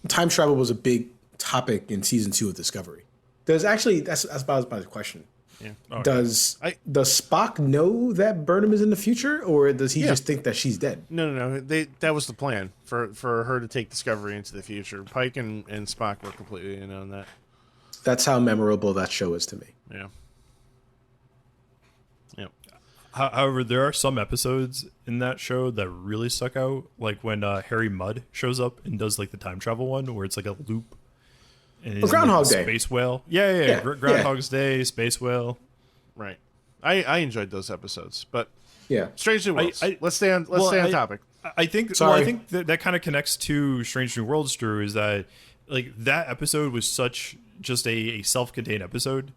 time travel was a big topic in season 2 of Discovery. That's about my question. Yeah. Okay. Does Spock know that Burnham is in the future, or does he just think that she's dead? No. That was the plan for her to take Discovery into the future. Pike and Spock were completely in on that. That's how memorable that show is to me. Yeah. Yeah. However, there are some episodes in that show that really stuck out, like when Harry Mudd shows up and does like the time travel one, where it's like a loop. And Groundhog Day. Space Whale. Yeah. Groundhog's Day, Space Whale. Right. I enjoyed those episodes, but yeah, Strange New Worlds. Let's stay on topic. I think that kind of connects to Strange New Worlds, Drew, is that like that episode was such just a self-contained episode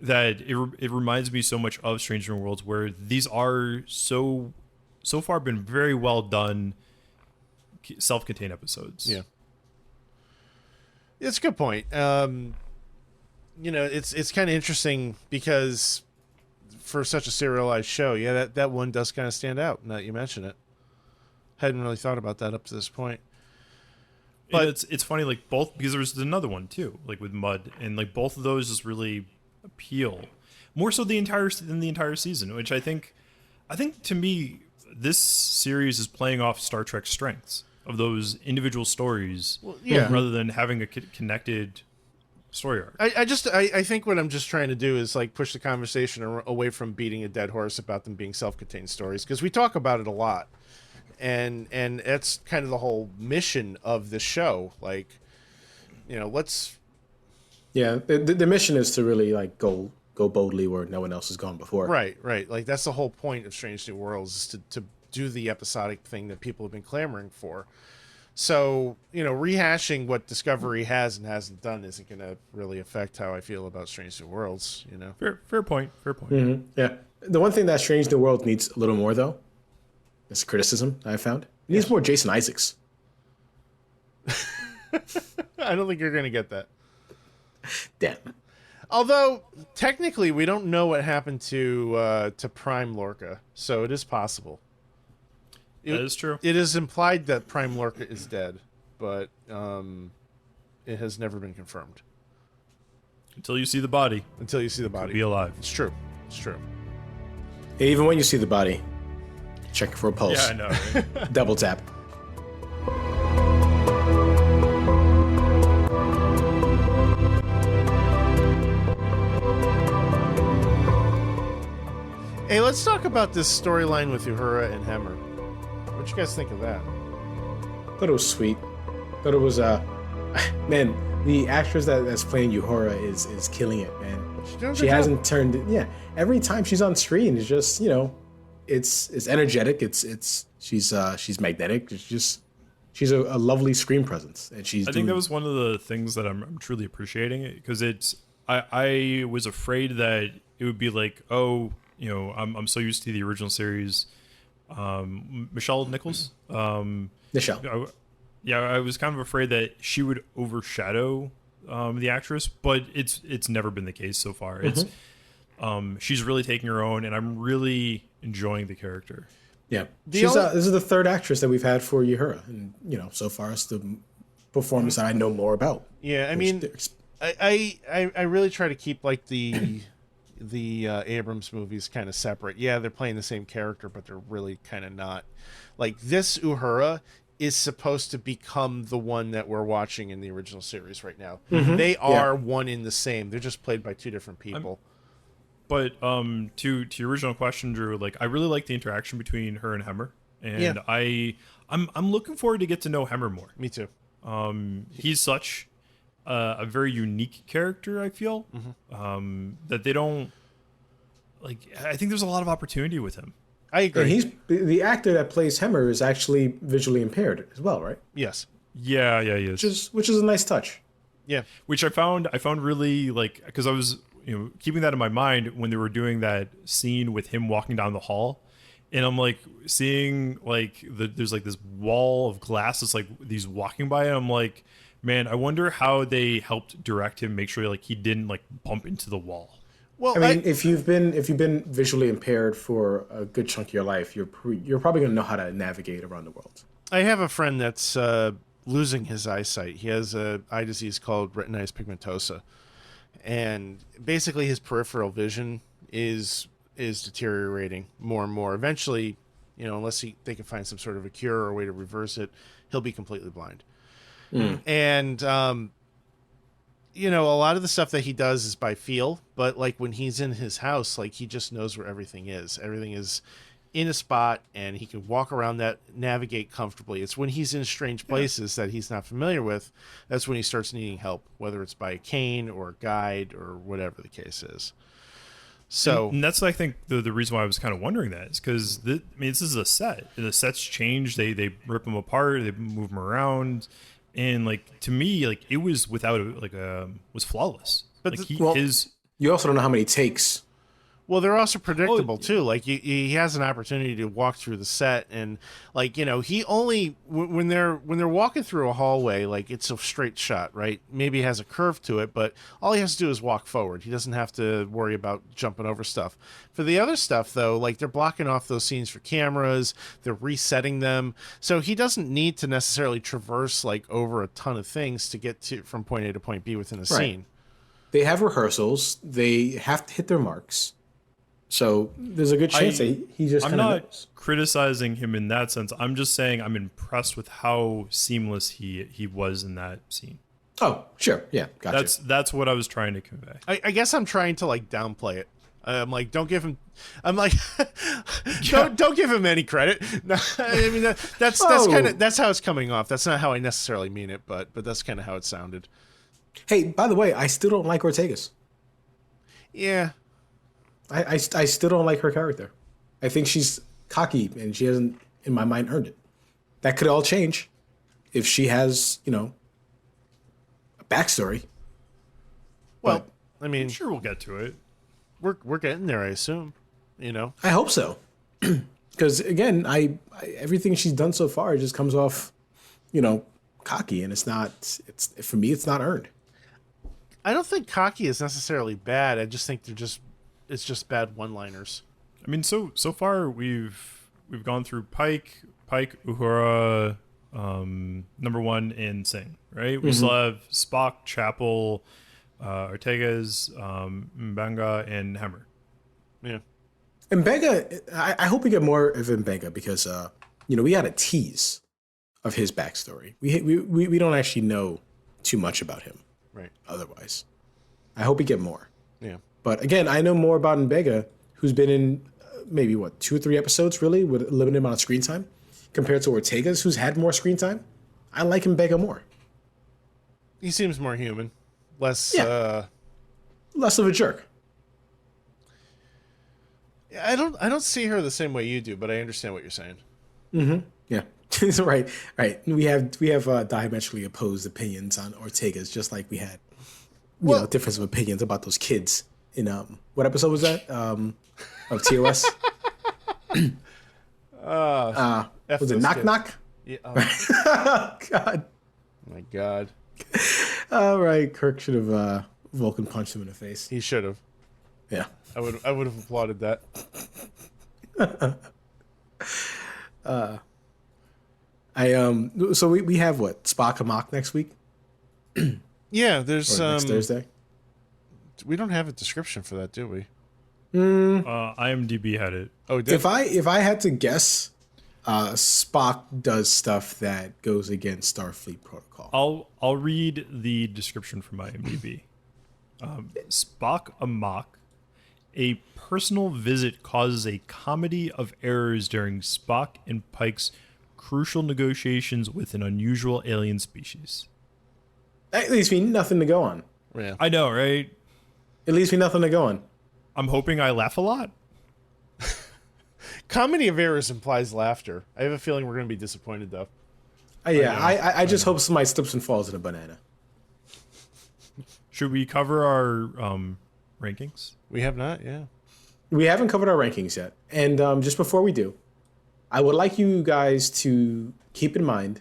that it reminds me so much of Strange New Worlds, where these are so far been very well done self-contained episodes. Yeah. It's a good point. It's kind of interesting because for such a serialized show, that one does kind of stand out now that you mention it. Hadn't really thought about that up to this point. But it's funny, like both, because there's another one too, like with Mudd, and like both of those just really appeal more so than the entire season, which I think to me this series is playing off Star Trek's strengths of those individual stories, rather than having a connected story arc. I think what I'm just trying to do is like push the conversation away from beating a dead horse about them being self-contained stories, because we talk about it a lot, and that's kind of the whole mission of the show. Like, let's. Yeah, the mission is to really like go boldly where no one else has gone before. Right. Like that's the whole point of Strange New Worlds, is to do the episodic thing that people have been clamoring for. So, rehashing what Discovery has and hasn't done isn't going to really affect how I feel about Strange New Worlds, Fair point. Mm-hmm. Yeah. The one thing that Strange New World needs a little more, though, is criticism I found. It needs more Jason Isaacs. I don't think you're going to get that. Damn. Although, technically, we don't know what happened to Prime Lorca, so it is possible. That is true. It is implied that Prime Lorca is dead, but it has never been confirmed. Until you see the body. Could be alive. It's true. Even when you see the body, check for a pulse. Yeah, I know. Right? Double tap. Hey, let's talk about this storyline with Uhura and Hammer. What you guys think of that? Thought it was sweet. Thought it was man, the actress that's playing Uhura is killing it, man. She hasn't turned it. Yeah, every time she's on screen, it's just it's energetic. She's magnetic. It's just she's a lovely screen presence, and I think that was one of the things that I'm truly appreciating it, because I was afraid that it would be like, I'm so used to the original series. Michelle Nichols. Nichelle. I was kind of afraid that she would overshadow the actress, but it's never been the case so far. Mm-hmm. She's really taking her own, and I'm really enjoying the character. Yeah, this is the third actress that we've had for Uhura, and so far it's the performance that I know more about. Yeah, I mean, I really try to keep like the Abrams movies kind of separate. Yeah, they're playing the same character, but they're really kind of not. Like, this Uhura is supposed to become the one that we're watching in the original series right now. Mm-hmm. They are one in the same. They're just played by two different people. But to your original question, Drew, like, I really like the interaction between her and Hammer, and I'm looking forward to get to know Hammer more. Me too. He's such a very unique character, I feel, that they don't like. I think there's a lot of opportunity with him. I agree. And he's the actor that plays Hammer is actually visually impaired as well, right? Yes. Yeah, he is. Which is a nice touch. Yeah. Which I found really, like, because I was keeping that in my mind when they were doing that scene with him walking down the hall. and I'm like seeing like there's like this wall of glass that's like he's walking by, and I'm like, man, I wonder how they helped direct him, make sure like he didn't like bump into the wall. Well, I mean, if you've been visually impaired for a good chunk of your life, you're probably going to know how to navigate around the world. I have a friend that's losing his eyesight. He has a eye disease called retinitis pigmentosa, and basically his peripheral vision is deteriorating more and more. Eventually, unless they can find some sort of a cure or a way to reverse it, he'll be completely blind. And a lot of the stuff that he does is by feel, but like when he's in his house, like he just knows where everything is. Everything is in a spot, and he can walk around that, navigate comfortably. It's when he's in strange places that he's not familiar with, that's when he starts needing help, whether it's by a cane or a guide or whatever the case is. So, and that's, I think, the reason why I was kind of wondering that is because this is a set. The set's changed. They rip them apart. They move them around, and like to me, like it was without was flawless. But like you also don't know how many takes. Well, they're also predictable too. Like he has an opportunity to walk through the set, and like he only when they're walking through a hallway, like it's a straight shot, right? Maybe it has a curve to it, but all he has to do is walk forward. He doesn't have to worry about jumping over stuff. For the other stuff, though, like they're blocking off those scenes for cameras, they're resetting them, so he doesn't need to necessarily traverse like over a ton of things to get from point A to point B within a scene. They have rehearsals. They have to hit their marks. So there's a good chance that he just kind of knows. I'm not criticizing him in that sense. I'm just saying I'm impressed with how seamless he was in that scene. Oh, sure. Yeah, gotcha. That's what I was trying to convey. I guess I'm trying to like downplay it. I'm like, don't give him. I'm like, don't give him any credit. No, I mean that's how it's coming off. That's not how I necessarily mean it, but that's kind of how it sounded. Hey, by the way, I still don't like Ortega's. Yeah. I still don't like her character. I think she's cocky, and she hasn't, in my mind, earned it. That could all change if she has, a backstory. Well, but, I mean, I'm sure we'll get to it. We're getting there, I assume. I hope so, because again, I everything she's done so far just comes off, cocky, and it's not. It's for me, it's not earned. I don't think cocky is necessarily bad. I just think it's just bad one-liners. I mean, so far we've gone through Pike, Uhura, number one, and Singh, right? We still have Spock, Chapel, Ortega's, Mbenga, and Hammer. Yeah. Mbenga, I hope we get more of Mbenga because we had a tease of his backstory. We don't actually know too much about him. Right. Otherwise, I hope we get more. Yeah. But again, I know more about Mbenga, who's been in maybe 2 or 3 episodes, really, with a limited amount of screen time, compared to Ortega's, who's had more screen time. I like Mbenga more. He seems more human, less less of a jerk. I don't see her the same way you do, but I understand what you're saying. Mm-hmm. Yeah. right. We have diametrically opposed opinions on Ortega's, just like we had difference of opinions about those kids in what episode was that of TOS? Was it Knock kids. Knock? Yeah. Oh. God. My God. All right, Kirk should have Vulcan punched him in the face. He should have. Yeah. I would have applauded that. So we have what, Spock and Mock next week? Yeah, there's next Thursday. We don't have a description for that, do we? IMDb had it. Oh, if I had to guess, Spock does stuff that goes against Starfleet protocol. I'll read the description from IMDb. Spock amok. A personal visit causes a comedy of errors during Spock and Pike's crucial negotiations with an unusual alien species. That leaves me nothing to go on. Yeah. I know, right? It leaves me nothing to go on. I'm hoping I laugh a lot. Comedy of errors implies laughter. I have a feeling we're going to be disappointed, though. I just hope somebody slips and falls in a banana. Should we cover our rankings? We have not, yeah. We haven't covered our rankings yet. And just before we do, I would like you guys to keep in mind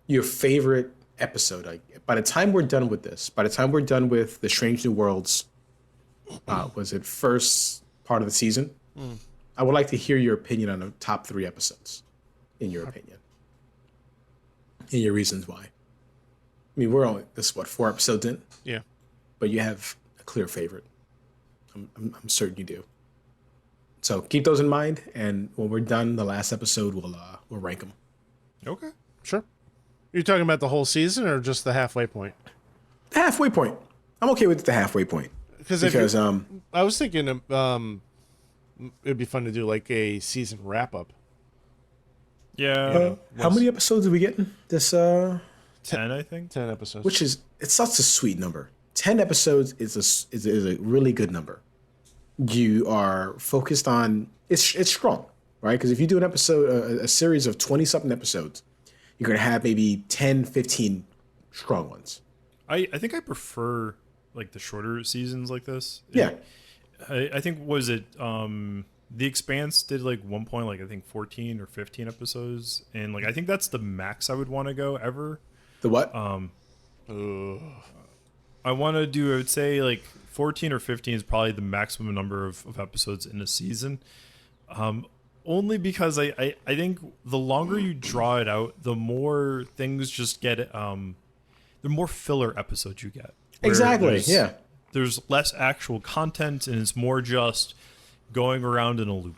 your favorite episode. Like, by the time we're done with this, by the time we're done with the Strange New Worlds, was it first part of the season? I would like to hear your opinion on the top 3 episodes, in your opinion, and your reasons why. I mean, we're only, 4 episodes in? Yeah. But you have a clear favorite. I'm certain you do. So keep those in mind, and when we're done, the last episode, we'll rank them. Okay, sure. You're talking about the whole season or just the halfway point? The halfway point. I'm okay with the halfway point. Because I was thinking it'd be fun to do like a season wrap up. Yeah. How many episodes are we getting? This 10, I think. 10 episodes. Which is, it's such a sweet number. 10 episodes is a really good number. You are focused on, it's strong, right? Because if you do an episode, a series of 20 something episodes, you're going to have maybe 10, 15 strong ones. I think I prefer like the shorter seasons like this. Yeah. I think, was it The Expanse did like one point, like I think 14 or 15 episodes, and like I think that's the max I would want to go ever. The what? I want to do, I would say like 14 or 15 is probably the maximum number of episodes in a season. Only because I think the longer you draw it out, the more things just get, the more filler episodes you get. Exactly, yeah. There's less actual content, and it's more just going around in a loop.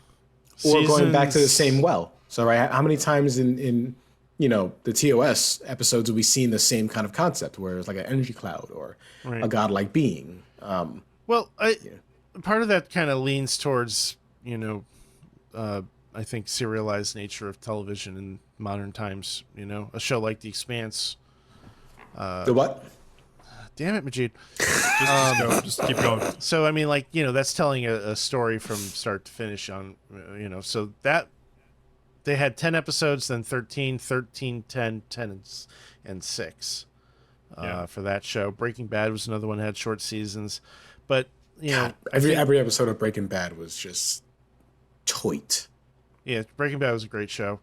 Or going back to the same well. So, right, how many times in the TOS episodes have we seen the same kind of concept, where it's like an energy cloud or a godlike being? Part of that kind of leans towards, I think, serialized nature of television in modern times. A show like The Expanse. The what? Damn it, Majeed. Just keep going. So, I mean, like, that's telling a story from start to finish on, so that they had 10 episodes, then 13, 10, 10, and 6 for that show. Breaking Bad was another one that had short seasons. But, God, every episode of Breaking Bad was just toit. Yeah, Breaking Bad was a great show.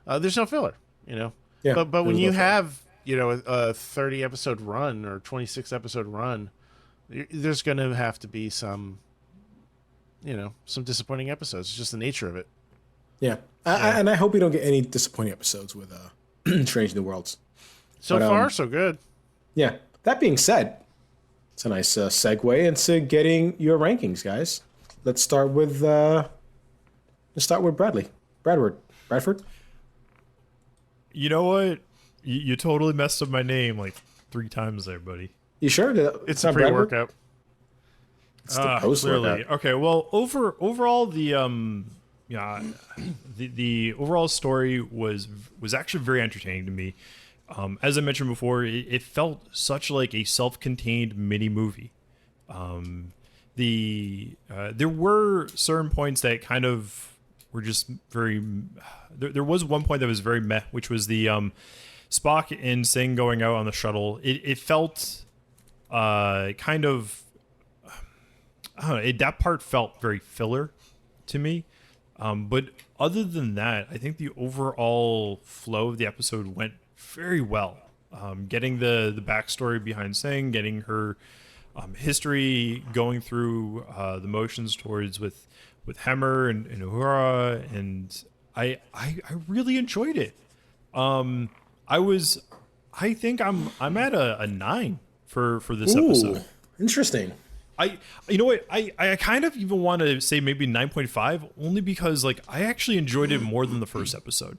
There's no filler, Yeah. But when you have, a 30 episode run or 26 episode run, there's going to have to be some disappointing episodes. It's just the nature of it. Yeah. And I hope we don't get any disappointing episodes with Strange New Worlds. So far, so good. Yeah. That being said, it's a nice segue into getting your rankings, guys. Let's start with Bradley. Bradford. You know what? You totally messed up my name like 3 times there, buddy. You sure? It's a pre-workout. It's the post-workout. Okay. Well, overall, the overall story was actually very entertaining to me. As I mentioned before, it felt such like a self-contained mini movie. There were certain points that kind of were just very. There was one point that was very meh, which was the Spock and Singh going out on the shuttle. It felt kind of. I don't know. That part felt very filler to me. But other than that, I think the overall flow of the episode went very well. Getting the backstory behind Singh, getting her history, going through the motions towards with Hammer and Uhura, and I really enjoyed it. I think I'm at a 9 for this episode. Interesting. You know what? I kind of even want to say maybe 9.5, only because like I actually enjoyed it more than the first episode.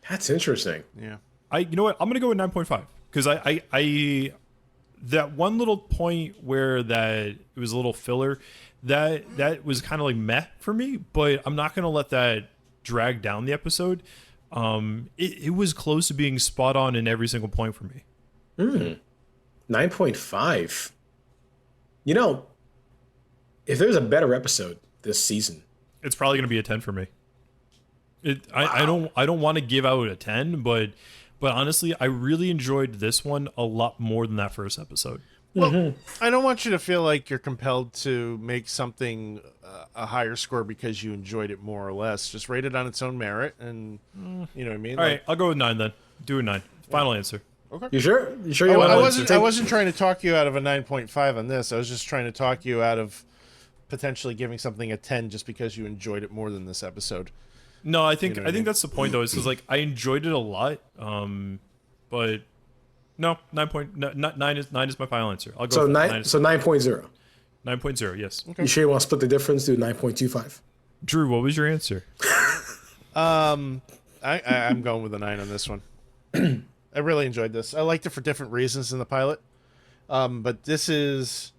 That's interesting. Yeah. You know what? I'm gonna go with 9.5 because I that one little point where that it was a little filler, that was kind of like meh for me, but I'm not gonna let that drag down the episode. It was close to being spot on in every single point for me. 9.5. If there's a better episode this season, it's probably going to be a 10 for me. I don't want to give out a 10, but honestly, I really enjoyed this one a lot more than that first episode. Well, I don't want you to feel like you're compelled to make something a higher score because you enjoyed it more or less. Just rate it on its own merit, and you know what I mean. All right, I'll go with 9 then. Do a 9. Final answer. Okay. You sure? You sure you want I wasn't trying to talk you out of a 9.5 on this. I was just trying to talk you out of potentially giving something a 10 just because you enjoyed it more than this episode. No, I think You know what I mean? that's the point though. Is like I enjoyed it a lot, but no, 9 is my final answer. I'll go So with 9. So 9.0. 9.0. Yes. Okay. You sure you want to split the difference? Do 9.25. Drew, what was your answer? I'm going with a 9 on this one. I really enjoyed this. I liked it for different reasons than the pilot. But this is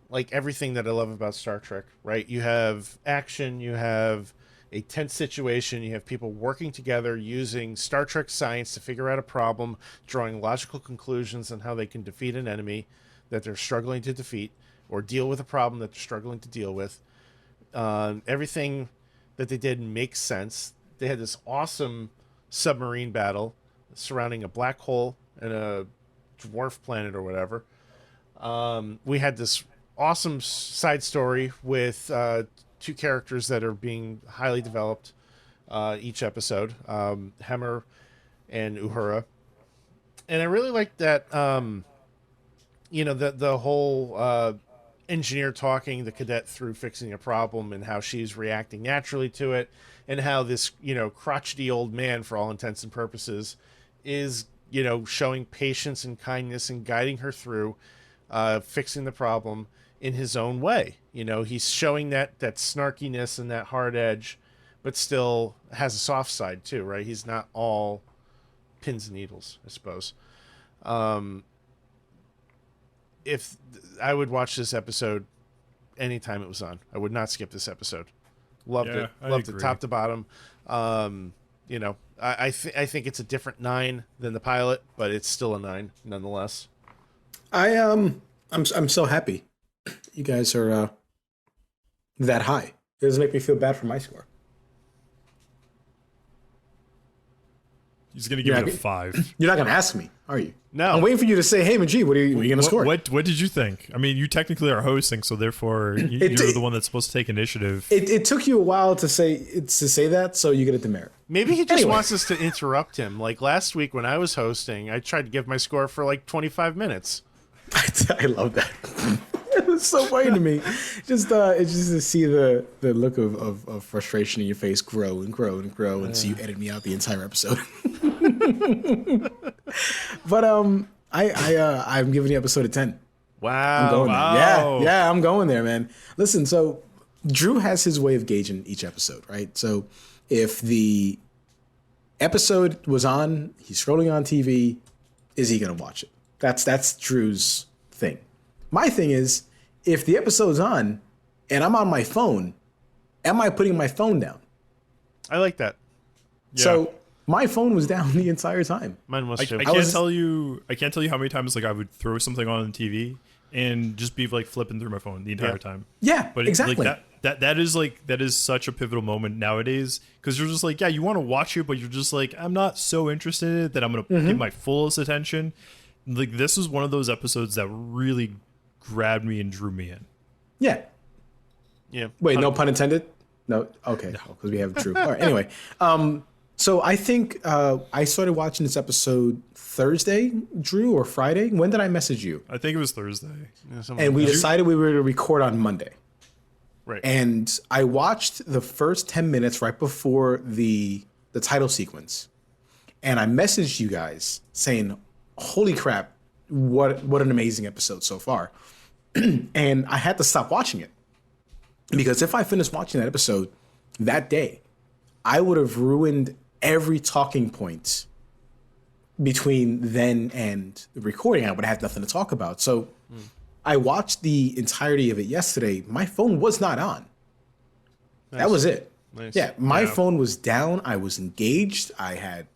like everything that I love about Star Trek, right? You have action, you have a tense situation, you have people working together using Star Trek science to figure out a problem, drawing logical conclusions on how they can defeat an enemy that they're struggling to defeat or deal with a problem that they're struggling to deal with. Everything that they did makes sense. They had this awesome submarine battle surrounding a black hole and a dwarf planet or whatever. We had this awesome side story with two characters that are being highly developed each episode, Hammer and Uhura. And I really like that, the whole engineer talking the cadet through fixing a problem and how she's reacting naturally to it, and how this, crotchety old man, for all intents and purposes, is, showing patience and kindness and guiding her through fixing the problem in his own way. He's showing that snarkiness and that hard edge, but still has a soft side too, right? He's not all pins and needles, I suppose. If I would watch this episode anytime it was on, I would not skip this episode. Loved it. Loved it top to bottom. I think it's a different 9 than the pilot, but it's still a 9 nonetheless. I'm so happy you guys are that high. It doesn't make me feel bad for my score. He's gonna give it a 5. You're not gonna ask me, are you? No. I'm waiting for you to say, "Hey, Majeed, what are you gonna score?" What did you think? I mean, you technically are hosting, so therefore you're the one that's supposed to take initiative. It took you a while to say that, so you get a demerit. Maybe he just wants us to interrupt him. Like last week when I was hosting, I tried to give my score for like 25 minutes. I love that. It was so funny to me. It's just to see the look of frustration in your face grow and grow and grow, and so you edit me out the entire episode. But I'm giving the episode a 10. Wow. I'm going there. Yeah, I'm going there, man. Listen, so Drew has his way of gauging each episode, right? So if the episode was on, he's scrolling on TV, is he gonna watch it? That's Drew's thing. My thing is, if the episode's on and I'm on my phone, am I putting my phone down? I like that. Yeah. So my phone was down the entire time. Mine was too. I can't tell you how many times like I would throw something on the TV and just be like flipping through my phone the entire time. Yeah, but exactly. That is such a pivotal moment nowadays, because you're just like, yeah, you want to watch it, but you're just like, I'm not so interested in it that I'm gonna give my fullest attention. Like, this is one of those episodes that really grabbed me and drew me in. Yeah. Yeah. Wait, no pun intended? No. Okay. Because we have Drew. All right. Anyway, so I think I started watching this episode Thursday, Drew, or Friday. When did I message you? I think it was Thursday. Yeah, and we decided we were to record on Monday. Right. And I watched the first 10 minutes right before the title sequence. And I messaged you guys saying, holy crap, what an amazing episode so far. And I had to stop watching it. Because if I finished watching that episode that day, I would have ruined every talking point between then and the recording. I would have nothing to talk about. So I watched the entirety of it yesterday. My phone was not on. Nice. That was it. Nice. Yeah, my phone was down. I was engaged. I had,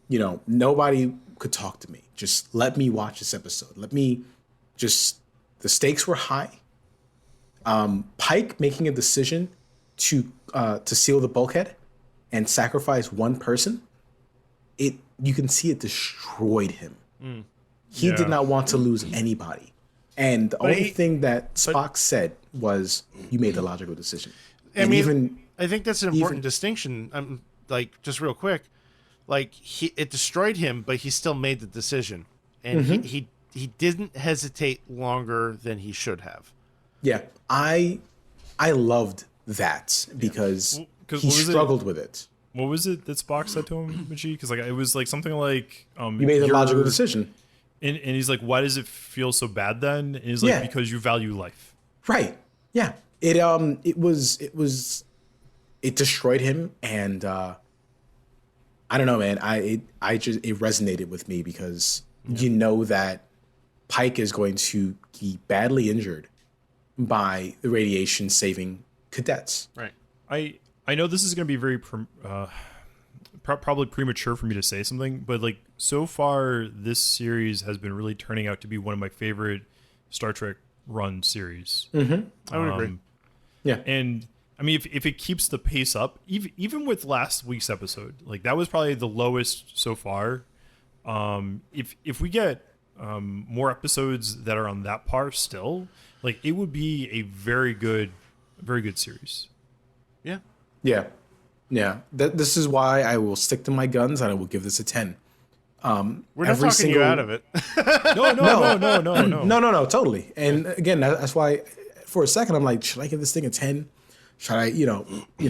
nobody could talk to me. Just let me watch this episode. The stakes were high. Pike making a decision to seal the bulkhead and sacrifice one person, you can see it destroyed him. He did not want to lose anybody. And the only thing that Spock said was, "You made the logical decision." I mean, I think that's an important distinction. Like, just real quick, like it destroyed him, but he still made the decision, and he didn't hesitate longer than he should have. Yeah, I loved that because he struggled with it. What was it that Spock said to him, Majeed? Because like it was like something like, "You made the logical decision." And he's like, "Why does it feel so bad then?" And he's like, "Because you value life." Right. Yeah. It destroyed him, and I don't know, man. It resonated with me because you know that Pike is going to be badly injured by the radiation saving cadets. Right. I know this is going to be very probably premature for me to say something, but like so far this series has been really turning out to be one of my favorite Star Trek run series. I would agree. Yeah. And I mean, if it keeps the pace up, even with last week's episode, like that was probably the lowest so far. If we get more episodes that are on that par still, like it would be a very good series. Yeah. Yeah. Yeah. This is why I will stick to my guns and I will give this a 10. We're not talking you out of it. No, totally. And again, that's why for a second I'm like, should I give this thing a 10? Should I,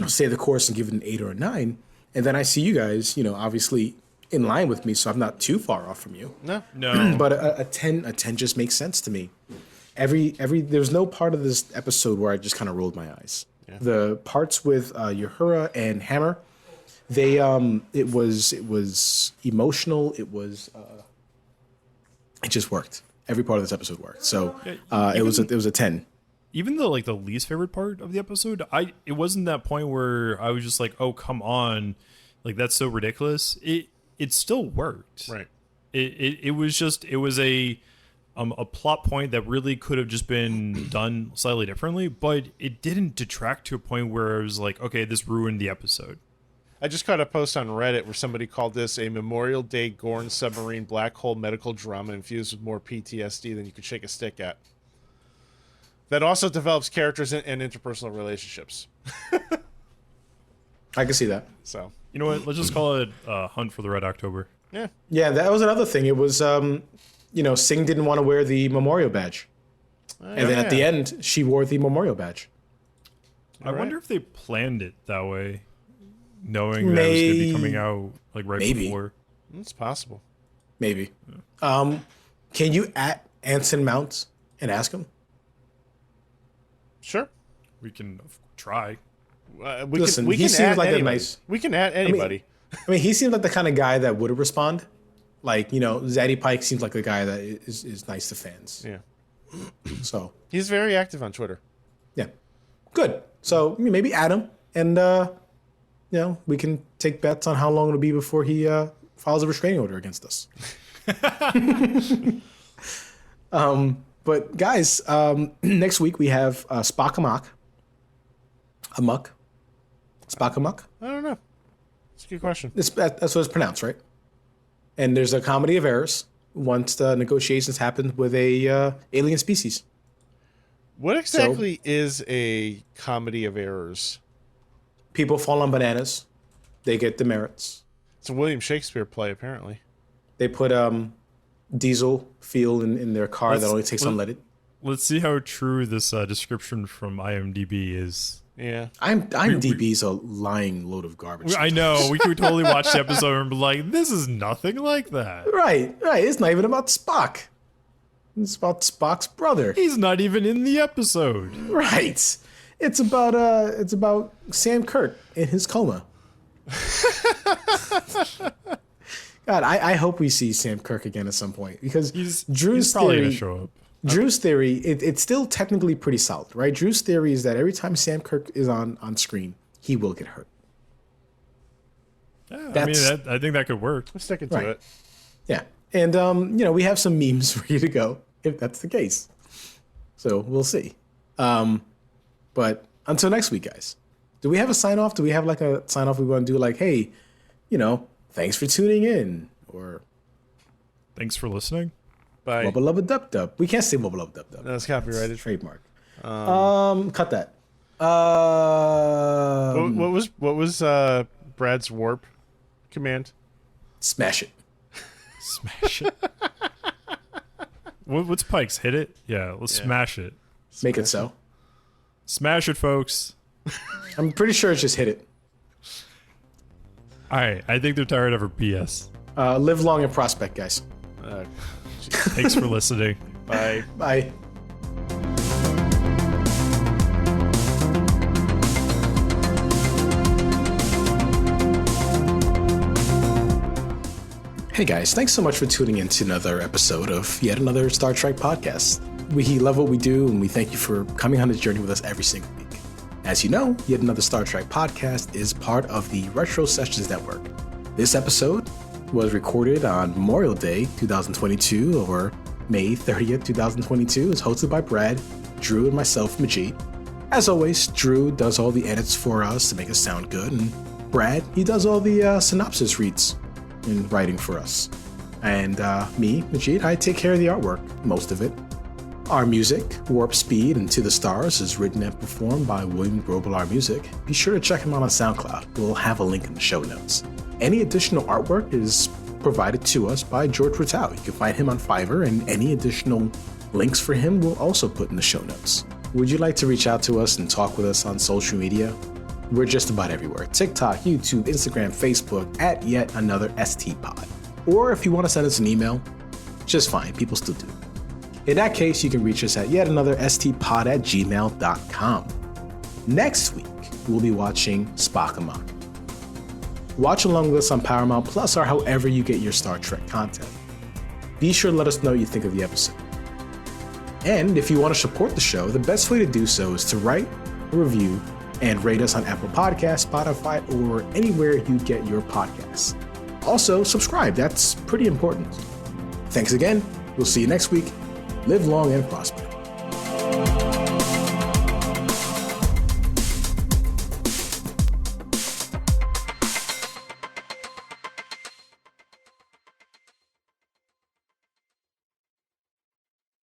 stay the course and give it an 8 or a 9? And then I see you guys, obviously in line with me, so I'm not too far off from you. No. But a 10 just makes sense to me. There's no part of this episode where I just kind of rolled my eyes. Yeah. The parts with Uhura and Hammer, it was emotional. It just worked. Every part of this episode worked. So it was a 10. Even the like the least favorite part of the episode, it wasn't that point where I was just like, oh come on, like that's so ridiculous. It still worked. Right. It was a plot point that really could have just been done slightly differently, but it didn't detract to a point where it was like, okay, this ruined the episode. I just caught a post on Reddit where somebody called this a Memorial Day Gorn submarine black hole medical drama infused with more PTSD than you could shake a stick at. That also develops characters and interpersonal relationships. I can see that. So you know what? Let's just call it Hunt for the Red October. Yeah. Yeah, that was another thing. It was, Singh didn't want to wear the memorial badge. And then at the end, she wore the memorial badge. I wonder if they planned it that way, knowing that it was going to be coming out like right before. It's possible. Maybe. Yeah. Can you at Anson Mount and ask him? Sure. We can try. We can add anybody. I mean, he seems like the kind of guy that would respond. Like, Zaddy Pike seems like the guy that is nice to fans. Yeah. So he's very active on Twitter. Yeah. Good. So maybe add him, and we can take bets on how long it'll be before he files a restraining order against us. But guys, next week we have Spock Amok. Spock Amok? I don't know. It's a good question. That's what it's pronounced, right? And there's a comedy of errors once the negotiations happen with a alien species. What exactly is a comedy of errors? People fall on bananas. They get demerits. It's a William Shakespeare play, apparently. They put diesel fuel in their car that only takes unleaded. Let's see how true this description from IMDb is. Yeah. IMDb's a lying load of garbage. I know. We could totally watch the episode and be like, this is nothing like that. Right. It's not even about Spock. It's about Spock's brother. He's not even in the episode. Right. It's about Sam Kirk in his coma. God, I hope we see Sam Kirk again at some point, because he's probably going to show up. Drew's theory, it's still technically pretty solid, right? Drew's theory is that every time Sam Kirk is on screen, he will get hurt. Yeah, I think that could work. I'm sticking to it. Yeah. And, we have some memes ready to go if that's the case. So we'll see. But until next week, guys, do we have a sign off? Do we have like a sign off we want to do, like, hey, thanks for tuning in, or thanks for listening? Bye. Wubba lubba dub dub. We can't say wubba lubba dub dub. That's copyrighted. Trademark. Cut that. What was Brad's warp command? Smash it. Smash it. What's Pike's? Hit it? Yeah, let's smash it. Make it so. Smash it, folks. I'm pretty sure it's just hit it. All right, I think they're tired of her BS. Live long and prospect, guys. Thanks for listening. Bye. Bye. Hey guys, thanks so much for tuning in to another episode of yet another Star Trek podcast. We love what we do, and we thank you for coming on this journey with us every single week. As you know, yet another Star Trek podcast is part of the Retro Sessions Network. This episode was recorded on Memorial Day 2022, or May 30th, 2022. It's hosted by Brad, Drew, and myself, Majeed. As always, Drew does all the edits for us to make us sound good, and Brad, he does all the synopsis reads in writing for us. And me, Majeed, I take care of the artwork, most of it. Our music, Warp Speed and To the Stars, is written and performed by William Grobelar Music. Be sure to check him out on SoundCloud. We'll have a link in the show notes. Any additional artwork is provided to us by George Ratau. You can find him on Fiverr, and any additional links for him we'll also put in the show notes. Would you like to reach out to us and talk with us on social media? We're just about everywhere. TikTok, YouTube, Instagram, Facebook, at yet another ST Pod. Or if you want to send us an email, just fine, people still do. In that case, you can reach us at yet another stpod@gmail.com. Next week, we'll be watching Spock Amok. Watch along with us on Paramount Plus or however you get your Star Trek content. Be sure to let us know what you think of the episode. And if you want to support the show, the best way to do so is to write a review and rate us on Apple Podcasts, Spotify, or anywhere you get your podcasts. Also, subscribe. That's pretty important. Thanks again. We'll see you next week. Live long and prosper.